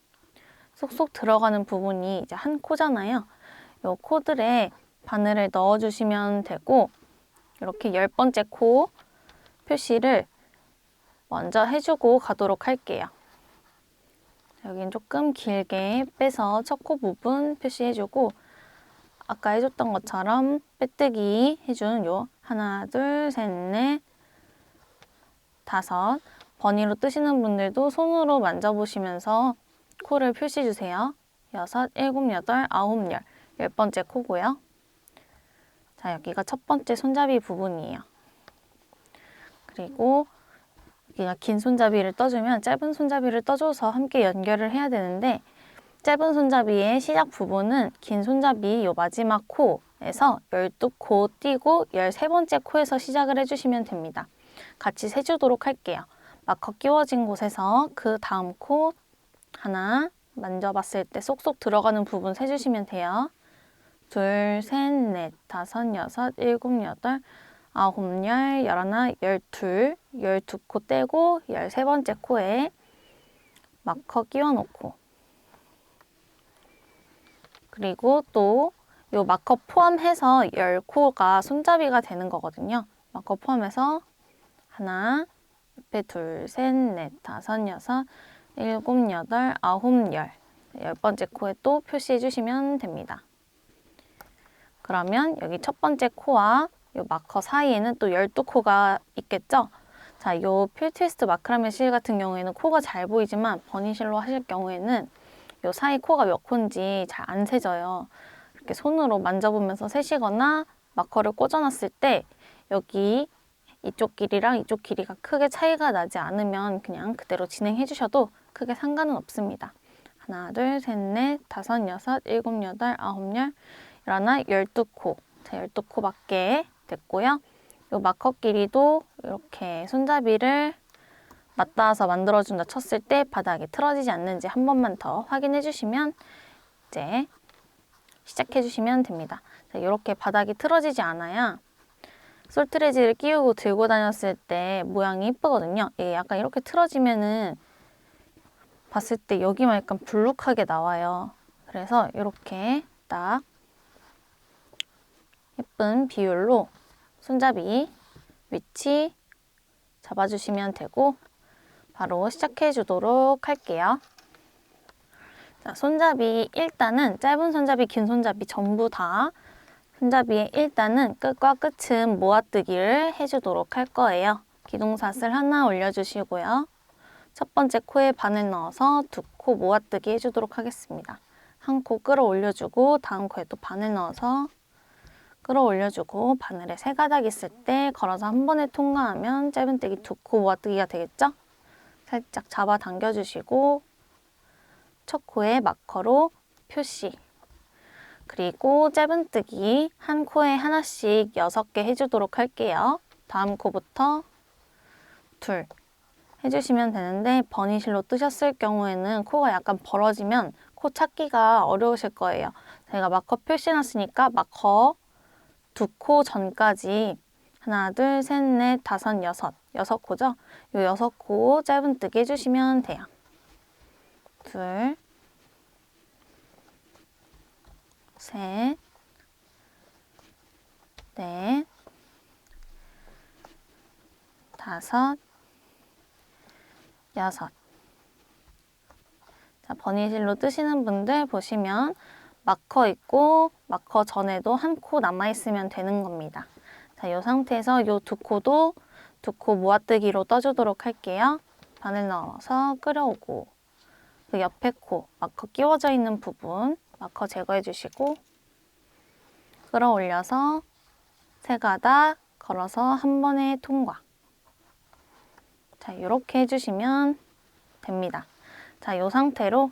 쏙쏙 들어가는 부분이 이제 한 코잖아요. 이 코들에 바늘을 넣어주시면 되고, 이렇게 10번째 코 표시를 먼저 해주고 가도록 할게요. 여긴 조금 길게 빼서 첫 코 부분 표시해주고, 아까 해줬던 것처럼 빼뜨기 해준 요 하나, 둘, 셋, 넷, 다섯. 버니로 뜨시는 분들도 손으로 만져보시면서 코를 표시해주세요. 여섯, 일곱, 여덟, 아홉, 열. 10번째 코고요. 자, 여기가 첫 번째 손잡이 부분이에요. 그리고 여기가 긴 손잡이를 떠주면 짧은 손잡이를 떠줘서 함께 연결을 해야 되는데, 짧은 손잡이의 시작 부분은 긴 손잡이 요 마지막 코에서 12코 띄고 13번째 코에서 시작을 해주시면 됩니다. 같이 세주도록 할게요. 마커 끼워진 곳에서 그 다음 코 하나 만져봤을 때 쏙쏙 들어가는 부분 세주시면 돼요. 둘, 셋, 넷, 다섯, 여섯, 일곱, 여덟, 아홉, 열, 열하나, 열둘, 12코 떼고 13번째 코에 마커 끼워놓고, 그리고 또 이 마커 포함해서 10코가 손잡이가 되는 거거든요. 마커 포함해서 하나, 옆에 둘, 셋, 넷, 다섯, 여섯, 일곱, 여덟, 아홉, 열. 10번째 코에 또 표시해 주시면 됩니다. 그러면 여기 첫 번째 코와 이 마커 사이에는 또 12코가 있겠죠? 자, 이 필트위스트 마크라메 실 같은 경우에는 코가 잘 보이지만 버니실로 하실 경우에는 이 사이 코가 몇 코인지 잘 안 세져요. 이렇게 손으로 만져보면서 세시거나 마커를 꽂아놨을 때 여기 이쪽 길이랑 이쪽 길이가 크게 차이가 나지 않으면 그냥 그대로 진행해 주셔도 크게 상관은 없습니다. 하나, 둘, 셋, 넷, 다섯, 여섯, 일곱, 여덟, 아홉, 열, 열하나, 12코. 자, 12코밖에 됐고요. 이 마커 길이도 이렇게 손잡이를 맞닿아서 만들어준다 쳤을 때 바닥이 틀어지지 않는지 한 번만 더 확인해 주시면 이제 시작해 주시면 됩니다. 자, 이렇게 바닥이 틀어지지 않아야 솔트레지를 끼우고 들고 다녔을 때 모양이 이쁘거든요. 이게 약간 이렇게 틀어지면은 봤을 때 여기만 약간 불룩하게 나와요. 그래서 이렇게 딱 예쁜 비율로 손잡이 위치 잡아주시면 되고 바로 시작해 주도록 할게요. 자, 손잡이 일단은 짧은 손잡이, 긴 손잡이 전부 다 손잡이의 일단은 끝과 끝은 모아뜨기를 해주도록 할 거예요. 기둥사슬 하나 올려주시고요. 첫 번째 코에 바늘 넣어서 두 코 모아뜨기 해주도록 하겠습니다. 한 코 끌어올려주고 다음 코에 또 바늘 넣어서 끌어올려주고 바늘에 세 가닥 있을 때 걸어서 한 번에 통과하면 짧은뜨기 두 코 모아뜨기가 되겠죠? 살짝 잡아 당겨주시고 첫 코에 마커로 표시, 그리고 짧은뜨기 한 코에 하나씩 6개 해주도록 할게요. 다음 코부터 둘 해주시면 되는데 버니실로 뜨셨을 경우에는 코가 약간 벌어지면 코 찾기가 어려우실 거예요. 제가 마커 표시해놨으니까 마커 2코 전까지 하나, 둘, 셋, 넷, 다섯, 여섯 코죠? 요 6코 짧은뜨기 해주시면 돼요. 둘, 셋, 넷, 다섯, 여섯. 자, 버니실로 뜨시는 분들 보시면 마커 있고 마커 전에도 한 코 남아있으면 되는 겁니다. 자, 이 상태에서 이 2코도 2코 모아뜨기로 떠주도록 할게요. 바늘 넣어서 끌어오고 그 옆에 코, 마커 끼워져 있는 부분 마커 제거해 주시고 끌어올려서 세 가닥 걸어서 한 번에 통과. 자, 이렇게 해주시면 됩니다. 자, 이 상태로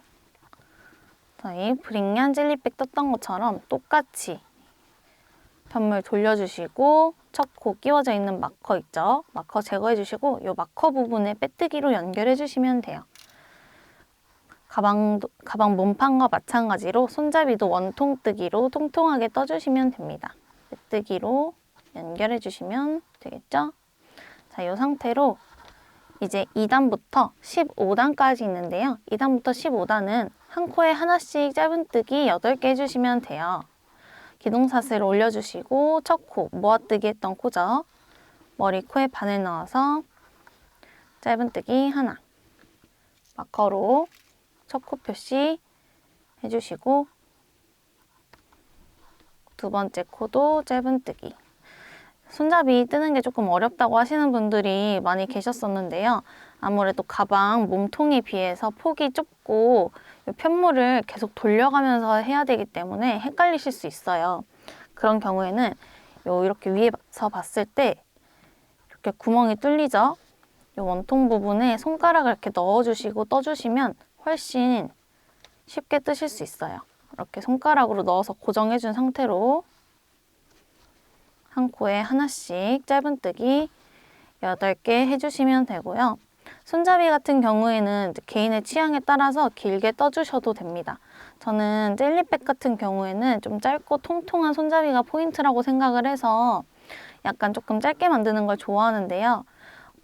저희 브링얀 젤리백 떴던 것처럼 똑같이 편물 돌려주시고 첫 코 끼워져 있는 마커 있죠? 마커 제거해 주시고 이 마커 부분에 빼뜨기로 연결해 주시면 돼요. 가방 몸판과 마찬가지로 손잡이도 원통뜨기로 통통하게 떠주시면 됩니다. 빼뜨기로 연결해 주시면 되겠죠? 자, 이 상태로 이제 2단부터 15단까지 있는데요. 2단부터 15단은 한 코에 하나씩 짧은뜨기 8개 해주시면 돼요. 기둥사슬 올려주시고 첫 코, 모아뜨기 했던 코죠. 머리 코에 바늘 넣어서 짧은뜨기 하나. 마커로 첫 코 표시 해주시고 두 번째 코도 짧은뜨기. 손잡이 뜨는 게 조금 어렵다고 하시는 분들이 많이 계셨었는데요. 아무래도 가방 몸통에 비해서 폭이 좁고 편물을 계속 돌려가면서 해야 되기 때문에 헷갈리실 수 있어요. 그런 경우에는 이렇게 위에서 봤을 때 이렇게 구멍이 뚫리죠? 이 원통 부분에 손가락을 이렇게 넣어주시고 떠주시면 훨씬 쉽게 뜨실 수 있어요. 이렇게 손가락으로 넣어서 고정해준 상태로 한 코에 하나씩 짧은뜨기 8개 해주시면 되고요. 손잡이 같은 경우에는 개인의 취향에 따라서 길게 떠주셔도 됩니다. 저는 젤리백 같은 경우에는 좀 짧고 통통한 손잡이가 포인트라고 생각을 해서 약간 조금 짧게 만드는 걸 좋아하는데요.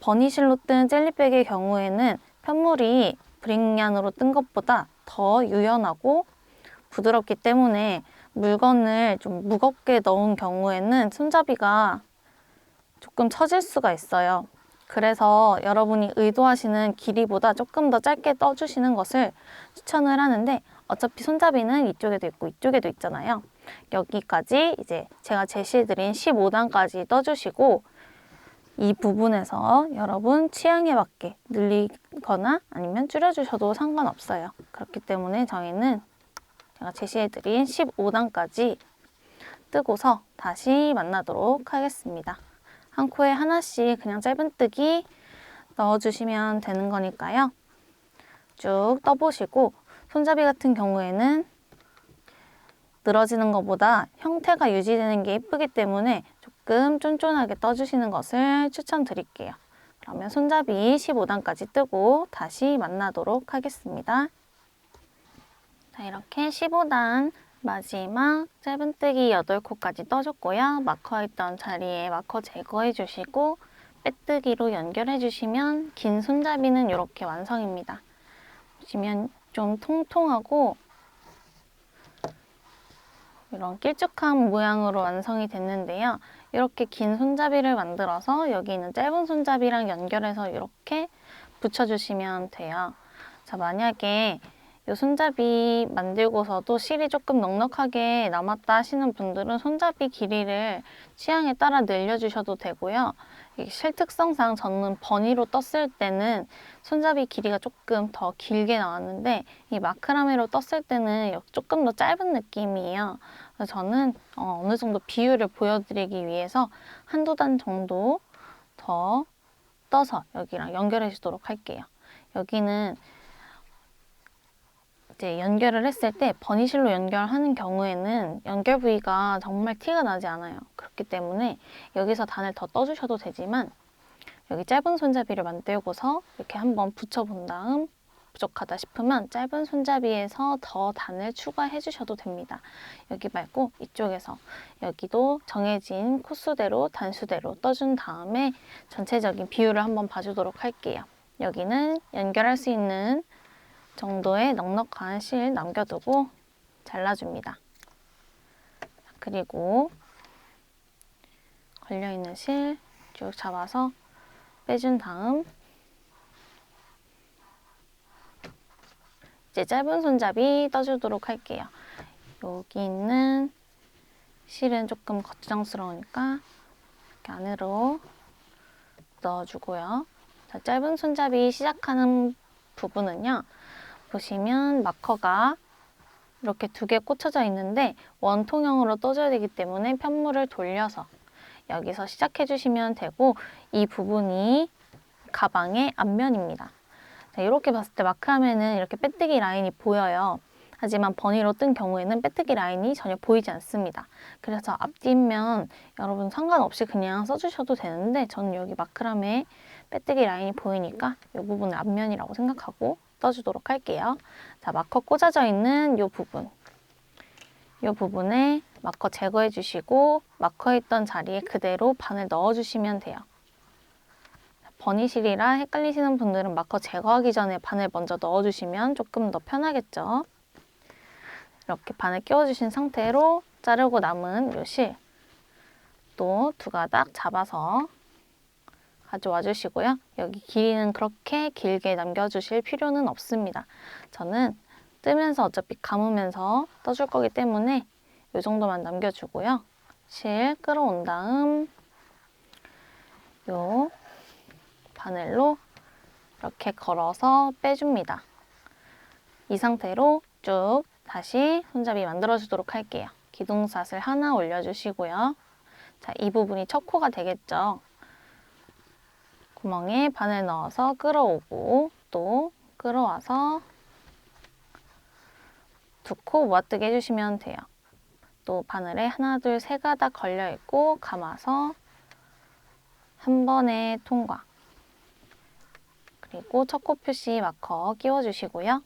버니실로 뜬 젤리백의 경우에는 편물이 브링얀으로 뜬 것보다 더 유연하고 부드럽기 때문에 물건을 좀 무겁게 넣은 경우에는 손잡이가 조금 처질 수가 있어요. 그래서 여러분이 의도하시는 길이보다 조금 더 짧게 떠주시는 것을 추천을 하는데 어차피 손잡이는 이쪽에도 있고 이쪽에도 있잖아요. 여기까지 이제 제가 제시해드린 15단까지 떠주시고 이 부분에서 여러분 취향에 맞게 늘리거나 아니면 줄여주셔도 상관없어요. 그렇기 때문에 저희는 제가 제시해드린 15단까지 뜨고서 다시 만나도록 하겠습니다. 한 코에 하나씩 그냥 짧은뜨기 넣어주시면 되는 거니까요. 쭉 떠보시고 손잡이 같은 경우에는 늘어지는 것보다 형태가 유지되는 게 예쁘기 때문에 조금 쫀쫀하게 떠주시는 것을 추천드릴게요. 그러면 손잡이 15단까지 뜨고 다시 만나도록 하겠습니다. 자, 이렇게 15단 마지막 짧은뜨기 8코까지 떠줬고요. 마커 있던 자리에 마커 제거해 주시고 빼뜨기로 연결해 주시면 긴 손잡이는 이렇게 완성입니다. 보시면 좀 통통하고 이런 길쭉한 모양으로 완성이 됐는데요. 이렇게 긴 손잡이를 만들어서 여기 있는 짧은 손잡이랑 연결해서 이렇게 붙여주시면 돼요. 자, 만약에 이 손잡이 만들고서도 실이 조금 넉넉하게 남았다 하시는 분들은 손잡이 길이를 취향에 따라 늘려주셔도 되고요. 이 실 특성상 저는 버니로 떴을 때는 손잡이 길이가 조금 더 길게 나왔는데 이 마크라메로 떴을 때는 조금 더 짧은 느낌이에요. 그래서 저는 어느 정도 비율을 보여드리기 위해서 한두 단 정도 더 떠서 여기랑 연결해 주도록 할게요. 여기는 이제 연결을 했을 때 버니실로 연결하는 경우에는 연결 부위가 정말 티가 나지 않아요. 그렇기 때문에 여기서 단을 더 떠주셔도 되지만 여기 짧은 손잡이를 만들고서 이렇게 한번 붙여본 다음 부족하다 싶으면 짧은 손잡이에서 더 단을 추가해 주셔도 됩니다. 여기 말고 이쪽에서 여기도 정해진 코수대로 단수대로 떠준 다음에 전체적인 비율을 한번 봐주도록 할게요. 여기는 연결할 수 있는 정도의 넉넉한 실 남겨두고 잘라줍니다. 그리고 걸려있는 실 쭉 잡아서 빼준 다음 이제 짧은 손잡이 떠주도록 할게요. 여기 있는 실은 조금 걱정스러우니까 이렇게 안으로 넣어주고요. 자, 짧은 손잡이 시작하는 부분은요. 보시면 마커가 이렇게 두 개 꽂혀져 있는데 원통형으로 떠줘야 되기 때문에 편물을 돌려서 여기서 시작해 주시면 되고 이 부분이 가방의 앞면입니다. 자, 이렇게 봤을 때 마크하면은 이렇게 빼뜨기 라인이 보여요. 하지만 버니로 뜬 경우에는 빼뜨기 라인이 전혀 보이지 않습니다. 그래서 앞뒷면 여러분 상관없이 그냥 써주셔도 되는데 저는 여기 마크람에 빼뜨기 라인이 보이니까 이 부분을 앞면이라고 생각하고 떠주도록 할게요. 자, 마커 꽂아져 있는 이 부분. 이 부분에 마커 제거해 주시고 마커 있던 자리에 그대로 바늘 넣어 주시면 돼요. 버니실이라 헷갈리시는 분들은 마커 제거하기 전에 바늘 먼저 넣어 주시면 조금 더 편하겠죠. 이렇게 바늘 끼워 주신 상태로 자르고 남은 이 실 또 두 가닥 잡아서 가져와 주시고요. 여기 길이는 그렇게 길게 남겨주실 필요는 없습니다. 저는 뜨면서 어차피 감으면서 떠줄 거기 때문에 이 정도만 남겨주고요. 실 끌어온 다음 요 바늘로 이렇게 걸어서 빼줍니다. 이 상태로 쭉 다시 손잡이 만들어주도록 할게요. 기둥삿을 하나 올려주시고요. 자, 이 부분이 첫 코가 되겠죠. 구멍에 바늘 넣어서 끌어오고 또 끌어와서 두 코 모아뜨게 해주시면 돼요. 또 바늘에 하나, 둘, 세 가닥 걸려있고 감아서 한 번에 통과. 그리고 첫 코 표시 마커 끼워주시고요.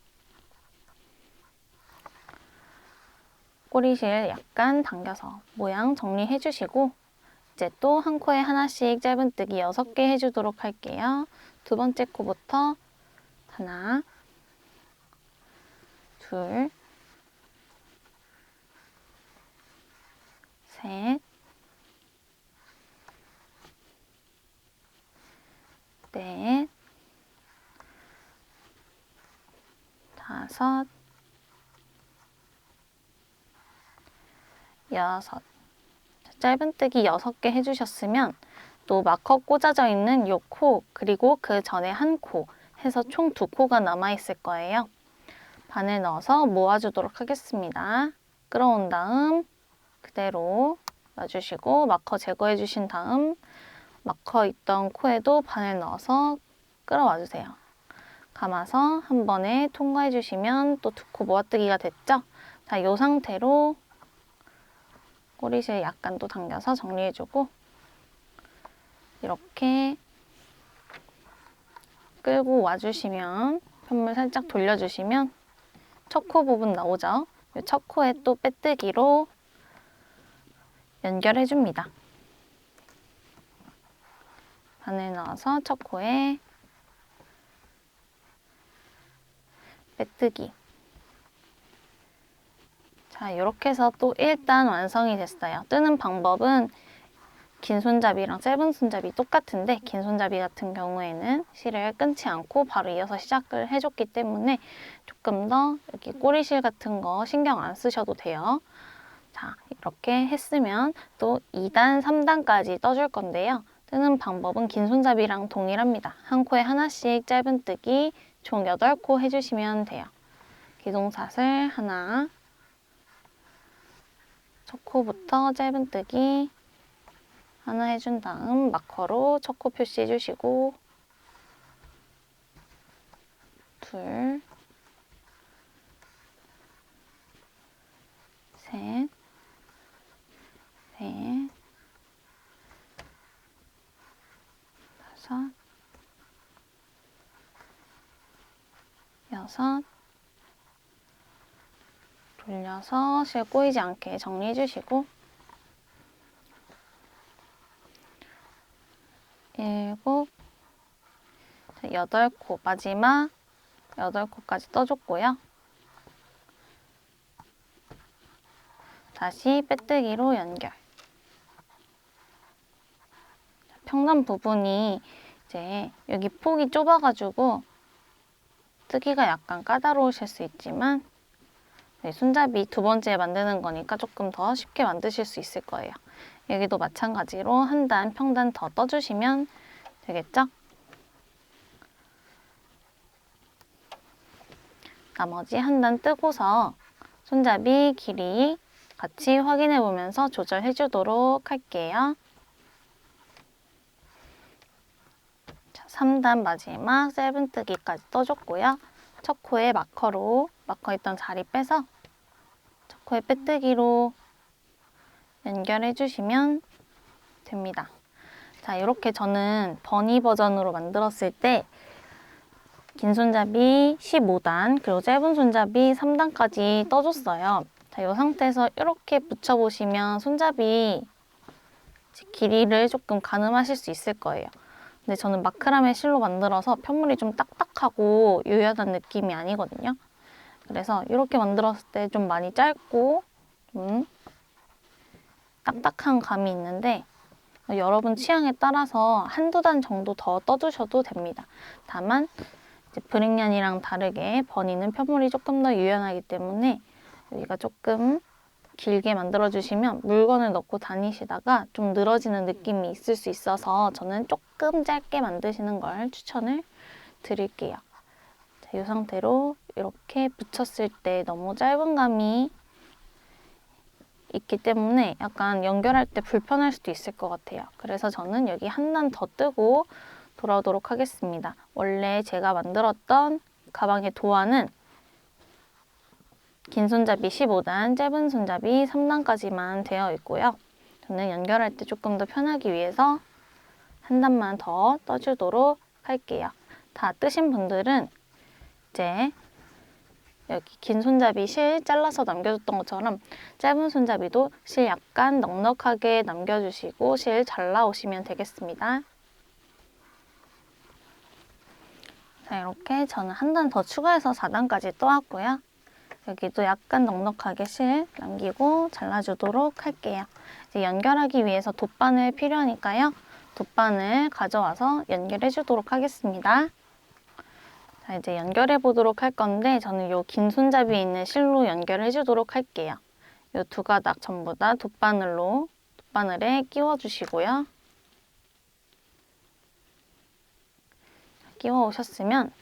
꼬리실 약간 당겨서 모양 정리해주시고 이제 또 한 코에 하나씩 짧은뜨기 6개 해주도록 할게요. 두 번째 코부터 하나, 둘, 셋, 넷, 다섯, 여섯. 짧은뜨기 6개 해주셨으면 또 마커 꽂아져 있는 요 코 그리고 그 전에 한 코 해서 총 2코가 남아있을 거예요. 바늘 넣어서 모아주도록 하겠습니다. 끌어온 다음 그대로 놔주시고 마커 제거해 주신 다음 마커 있던 코에도 바늘 넣어서 끌어와주세요. 감아서 한 번에 통과해 주시면 또 2코 모아뜨기가 됐죠? 자, 이 상태로 꼬리실 약간 또 당겨서 정리해주고 이렇게 끌고 와주시면 편물 살짝 돌려주시면 첫 코 부분 나오죠? 이 첫 코에 또 빼뜨기로 연결해줍니다. 바늘 넣어서 첫 코에 빼뜨기. 자, 이렇게 해서 또 일단 완성이 됐어요. 뜨는 방법은 긴 손잡이랑 짧은 손잡이 똑같은데 긴 손잡이 같은 경우에는 실을 끊지 않고 바로 이어서 시작을 해줬기 때문에 조금 더 여기 꼬리실 같은 거 신경 안 쓰셔도 돼요. 자, 이렇게 했으면 또 2단, 3단까지 떠줄 건데요. 뜨는 방법은 긴 손잡이랑 동일합니다. 한 코에 하나씩 짧은뜨기 총 8코 해주시면 돼요. 기둥삿을 하나, 첫 코부터 짧은뜨기 하나 해준 다음 마커로 첫 코 표시해 주시고 둘, 셋, 넷, 다섯, 돌려서 실 꼬이지 않게 정리해 주시고 7, 8코 마지막 8코까지 떠줬고요. 다시 빼뜨기로 연결. 평단 부분이 이제 여기 폭이 좁아가지고 뜨기가 약간 까다로우실 수 있지만 손잡이 두 번째 만드는 거니까 조금 더 쉽게 만드실 수 있을 거예요. 여기도 마찬가지로 한 단 평단 더 떠주시면 되겠죠? 나머지 한 단 뜨고서 손잡이 길이 같이 확인해 보면서 조절해 주도록 할게요. 자, 3단 마지막 짧은뜨기까지 떠줬고요. 첫 코에 마커 있던 자리 빼서 첫 코에 빼뜨기로 연결해 주시면 됩니다. 자, 이렇게 저는 버니 버전으로 만들었을 때 긴 손잡이 15단 그리고 짧은 손잡이 3단까지 떠줬어요. 자, 이 상태에서 이렇게 붙여보시면 손잡이 길이를 조금 가늠하실 수 있을 거예요. 근데 저는 마크라메 실로 만들어서 편물이 좀 딱딱하고 유연한 느낌이 아니거든요. 그래서 이렇게 만들었을 때 좀 많이 짧고 좀 딱딱한 감이 있는데 여러분 취향에 따라서 한두 단 정도 더 떠주셔도 됩니다. 다만 이제 브릭년이랑 다르게 버니는 편물이 조금 더 유연하기 때문에 여기가 조금 길게 만들어주시면 물건을 넣고 다니시다가 좀 늘어지는 느낌이 있을 수 있어서 저는 조금 짧게 만드시는 걸 추천을 드릴게요. 자, 이 상태로 이렇게 붙였을 때 너무 짧은 감이 있기 때문에 약간 연결할 때 불편할 수도 있을 것 같아요. 그래서 저는 여기 한 단 더 뜨고 돌아오도록 하겠습니다. 원래 제가 만들었던 가방의 도안은 긴 손잡이 15단, 짧은 손잡이 3단까지만 되어 있고요. 저는 연결할 때 조금 더 편하기 위해서 한 단만 더 떠주도록 할게요. 다 뜨신 분들은 이제 여기 긴 손잡이 실 잘라서 남겨줬던 것처럼 짧은 손잡이도 실 약간 넉넉하게 남겨주시고 실 잘 나오시면 되겠습니다. 자, 이렇게 저는 한 단 더 추가해서 4단까지 떠왔고요. 여기도 약간 넉넉하게 실 남기고 잘라주도록 할게요. 이제 연결하기 위해서 돗바늘 필요하니까요. 돗바늘 가져와서 연결해 주도록 하겠습니다. 자, 이제 연결해 보도록 할 건데 저는 이 긴 손잡이에 있는 실로 연결해 주도록 할게요. 이 두 가닥 전부 다 돗바늘에 끼워 주시고요. 끼워 오셨으면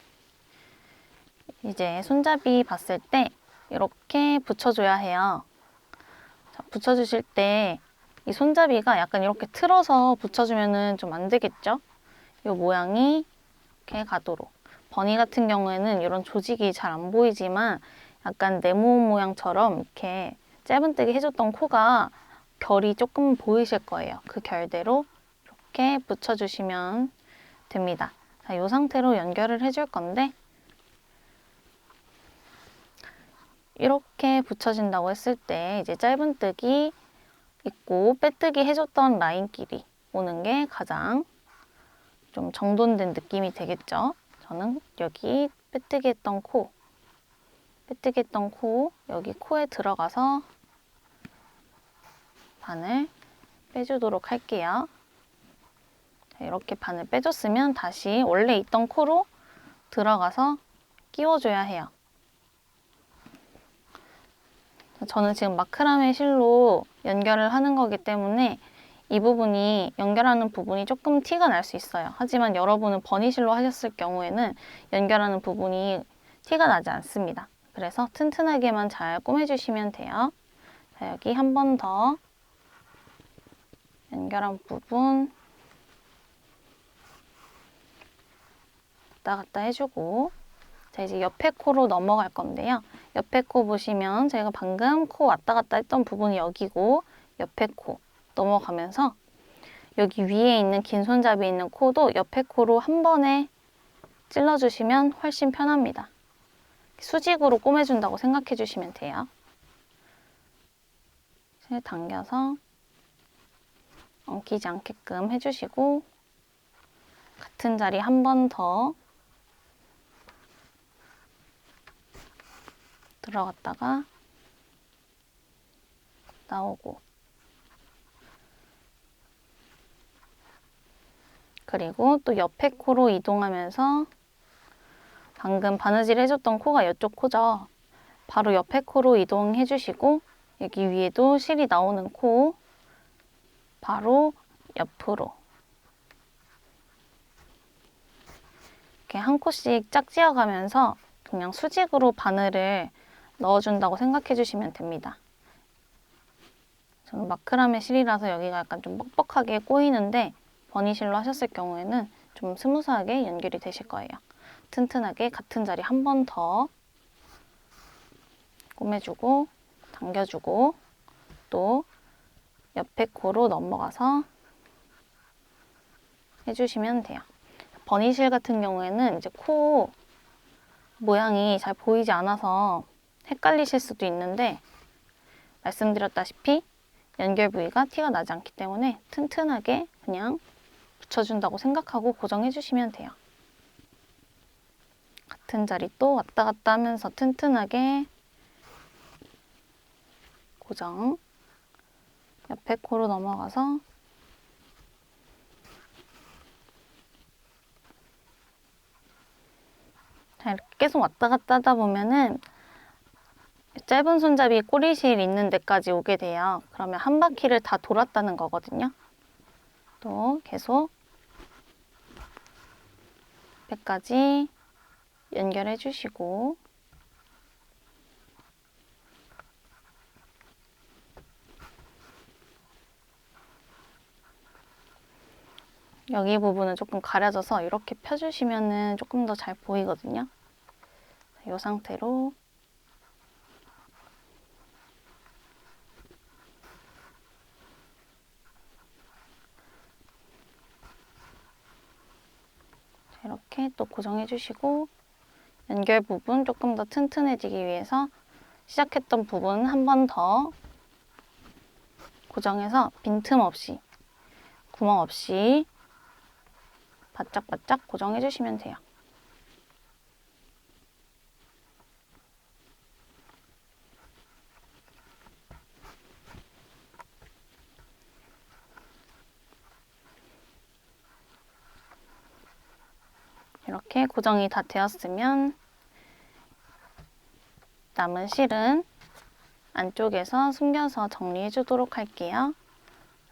이제 손잡이 봤을 때 이렇게 붙여줘야 해요. 자, 붙여주실 때 이 손잡이가 약간 이렇게 틀어서 붙여주면 좀 안 되겠죠? 이 모양이 이렇게 가도록. 버니 같은 경우에는 이런 조직이 잘 안 보이지만 약간 네모 모양처럼 이렇게 짧은뜨기 해줬던 코가 결이 조금 보이실 거예요. 그 결대로 이렇게 붙여주시면 됩니다. 자, 이 상태로 연결을 해줄 건데 이렇게 붙여진다고 했을 때 이제 짧은뜨기 있고 빼뜨기 해줬던 라인끼리 오는 게 가장 좀 정돈된 느낌이 되겠죠. 저는 여기 빼뜨기 했던 코 여기 코에 들어가서 바늘 빼주도록 할게요. 자, 이렇게 바늘 빼줬으면 다시 원래 있던 코로 들어가서 끼워줘야 해요. 저는 지금 마크라메 실로 연결을 하는 거기 때문에 이 부분이 연결하는 부분이 조금 티가 날 수 있어요. 하지만 여러분은 버니실로 하셨을 경우에는 연결하는 부분이 티가 나지 않습니다. 그래서 튼튼하게만 잘 꼬매주시면 돼요. 자, 여기 한 번 더 연결한 부분 왔다 갔다 해주고 자, 이제 옆에 코로 넘어갈 건데요. 옆에 코 보시면 제가 방금 코 왔다 갔다 했던 부분이 여기고 옆에 코 넘어가면서 여기 위에 있는 긴 손잡이 있는 코도 옆에 코로 한 번에 찔러주시면 훨씬 편합니다. 수직으로 꼬매준다고 생각해 주시면 돼요. 당겨서 엉키지 않게끔 해주시고 같은 자리 한 번 더 들어갔다가 나오고, 그리고 또 옆에 코로 이동하면서 방금 바느질 해줬던 코가 이쪽 코죠. 바로 옆에 코로 이동해 주시고 여기 위에도 실이 나오는 코 바로 옆으로 이렇게 한 코씩 짝지어가면서 그냥 수직으로 바늘을 넣어준다고 생각해 주시면 됩니다. 저는 마크라메 실이라서 여기가 약간 좀 뻑뻑하게 꼬이는데 버니실로 하셨을 경우에는 좀 스무스하게 연결이 되실 거예요. 튼튼하게 같은 자리 한 번 더 꼬매주고 당겨주고 또 옆에 코로 넘어가서 해주시면 돼요. 버니실 같은 경우에는 이제 코 모양이 잘 보이지 않아서 헷갈리실 수도 있는데 말씀드렸다시피 연결 부위가 티가 나지 않기 때문에 튼튼하게 그냥 붙여준다고 생각하고 고정해 주시면 돼요. 같은 자리 또 왔다 갔다 하면서 튼튼하게 고정. 옆에 코로 넘어가서 자, 이렇게 계속 왔다 갔다 하다 보면은 짧은 손잡이 꼬리실 있는 데까지 오게 돼요. 그러면 한 바퀴를 다 돌았다는 거거든요. 또 계속 옆에까지 연결해 주시고 여기 부분은 조금 가려져서 이렇게 펴주시면은 조금 더 잘 보이거든요. 이 상태로 이렇게 또 고정해 주시고 연결 부분 조금 더 튼튼해지기 위해서 시작했던 부분 한 번 더 고정해서 빈틈 없이 구멍 없이 바짝바짝 고정해 주시면 돼요. 이렇게 고정이 다 되었으면 남은 실은 안쪽에서 숨겨서 정리해 주도록 할게요.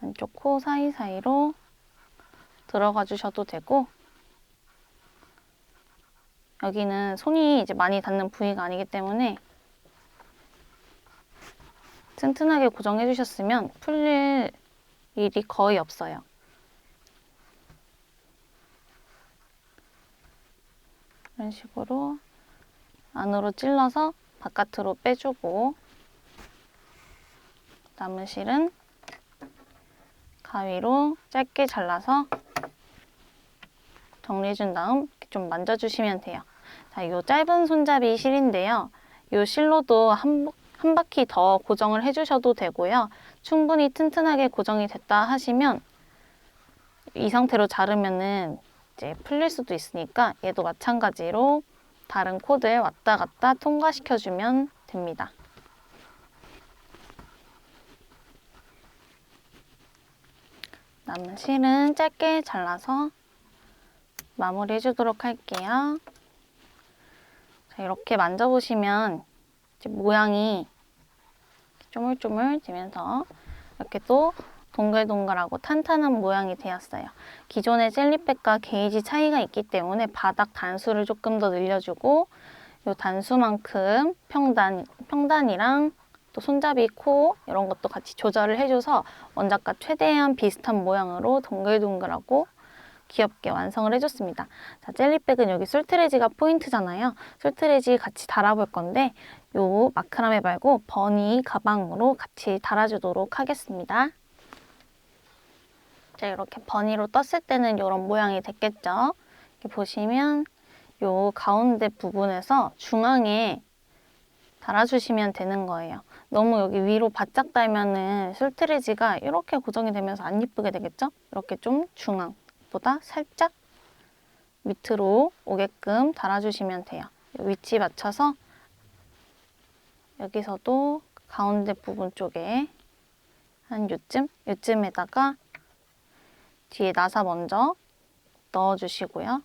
안쪽 코 사이사이로 들어가 주셔도 되고 여기는 손이 이제 많이 닿는 부위가 아니기 때문에 튼튼하게 고정해 주셨으면 풀릴 일이 거의 없어요. 이런 식으로 안으로 찔러서 바깥으로 빼주고 남은 실은 가위로 짧게 잘라서 정리해준 다음 좀 만져주시면 돼요. 자, 이 짧은 손잡이 실인데요. 이 실로도 한 바퀴 더 고정을 해주셔도 되고요. 충분히 튼튼하게 고정이 됐다 하시면 이 상태로 자르면은 이제 풀릴 수도 있으니까 얘도 마찬가지로 다른 코드를 왔다 갔다 통과시켜주면 됩니다. 남은 실은 짧게 잘라서 마무리 해주도록 할게요. 자, 이렇게 만져보시면 이제 모양이 쪼물쪼물 되면서 이렇게 또 동글동글하고 탄탄한 모양이 되었어요. 기존의 젤리백과 게이지 차이가 있기 때문에 바닥 단수를 조금 더 늘려주고 이 단수만큼 평단이랑 또 손잡이 코 이런 것도 같이 조절을 해줘서 원작과 최대한 비슷한 모양으로 동글동글하고 귀엽게 완성을 해줬습니다. 자, 젤리백은 여기 솔트레지가 포인트잖아요. 솔트레지 같이 달아볼 건데 요 마크라메 말고 버니 가방으로 같이 달아주도록 하겠습니다. 자, 이렇게 버니로 떴을 때는 이런 모양이 됐겠죠? 이렇게 보시면 요 가운데 부분에서 중앙에 달아주시면 되는 거예요. 너무 여기 위로 바짝 달면은 술트리지가 이렇게 고정이 되면서 안 예쁘게 되겠죠? 이렇게 좀 중앙보다 살짝 밑으로 오게끔 달아주시면 돼요. 위치 맞춰서 여기서도 가운데 부분 쪽에 한 요쯤에다가 뒤에 나사 먼저 넣어주시고요.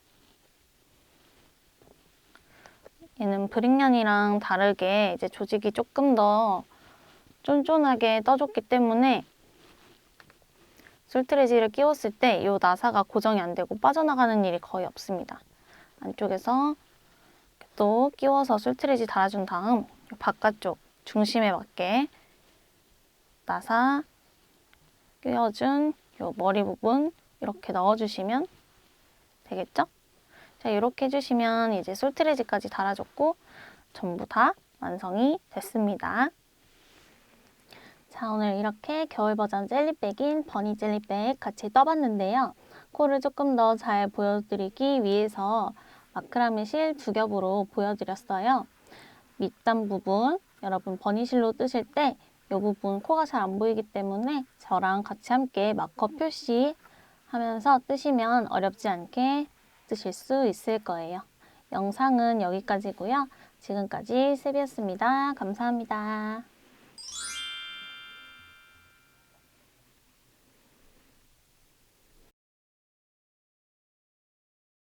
얘는 브릭년이랑 다르게 이제 조직이 조금 더 쫀쫀하게 떠줬기 때문에 술트레지를 끼웠을 때 이 나사가 고정이 안 되고 빠져나가는 일이 거의 없습니다. 안쪽에서 또 끼워서 술트레지 달아준 다음 바깥쪽 중심에 맞게 나사 끼워준 이 머리 부분 이렇게 넣어주시면 되겠죠? 자, 이렇게 해주시면 이제 솔트레지까지 달아줬고 전부 다 완성이 됐습니다. 자, 오늘 이렇게 겨울 버전 젤리백인 버니 젤리백 같이 떠봤는데요. 코를 조금 더 잘 보여드리기 위해서 마크라메 실 두 겹으로 보여드렸어요. 밑단 부분 여러분 버니실로 뜨실 때 이 부분 코가 잘 안 보이기 때문에 저랑 같이 함께 마커 표시하면서 뜨시면 어렵지 않게 뜨실 수 있을 거예요. 영상은 여기까지고요. 지금까지 세비였습니다. 감사합니다.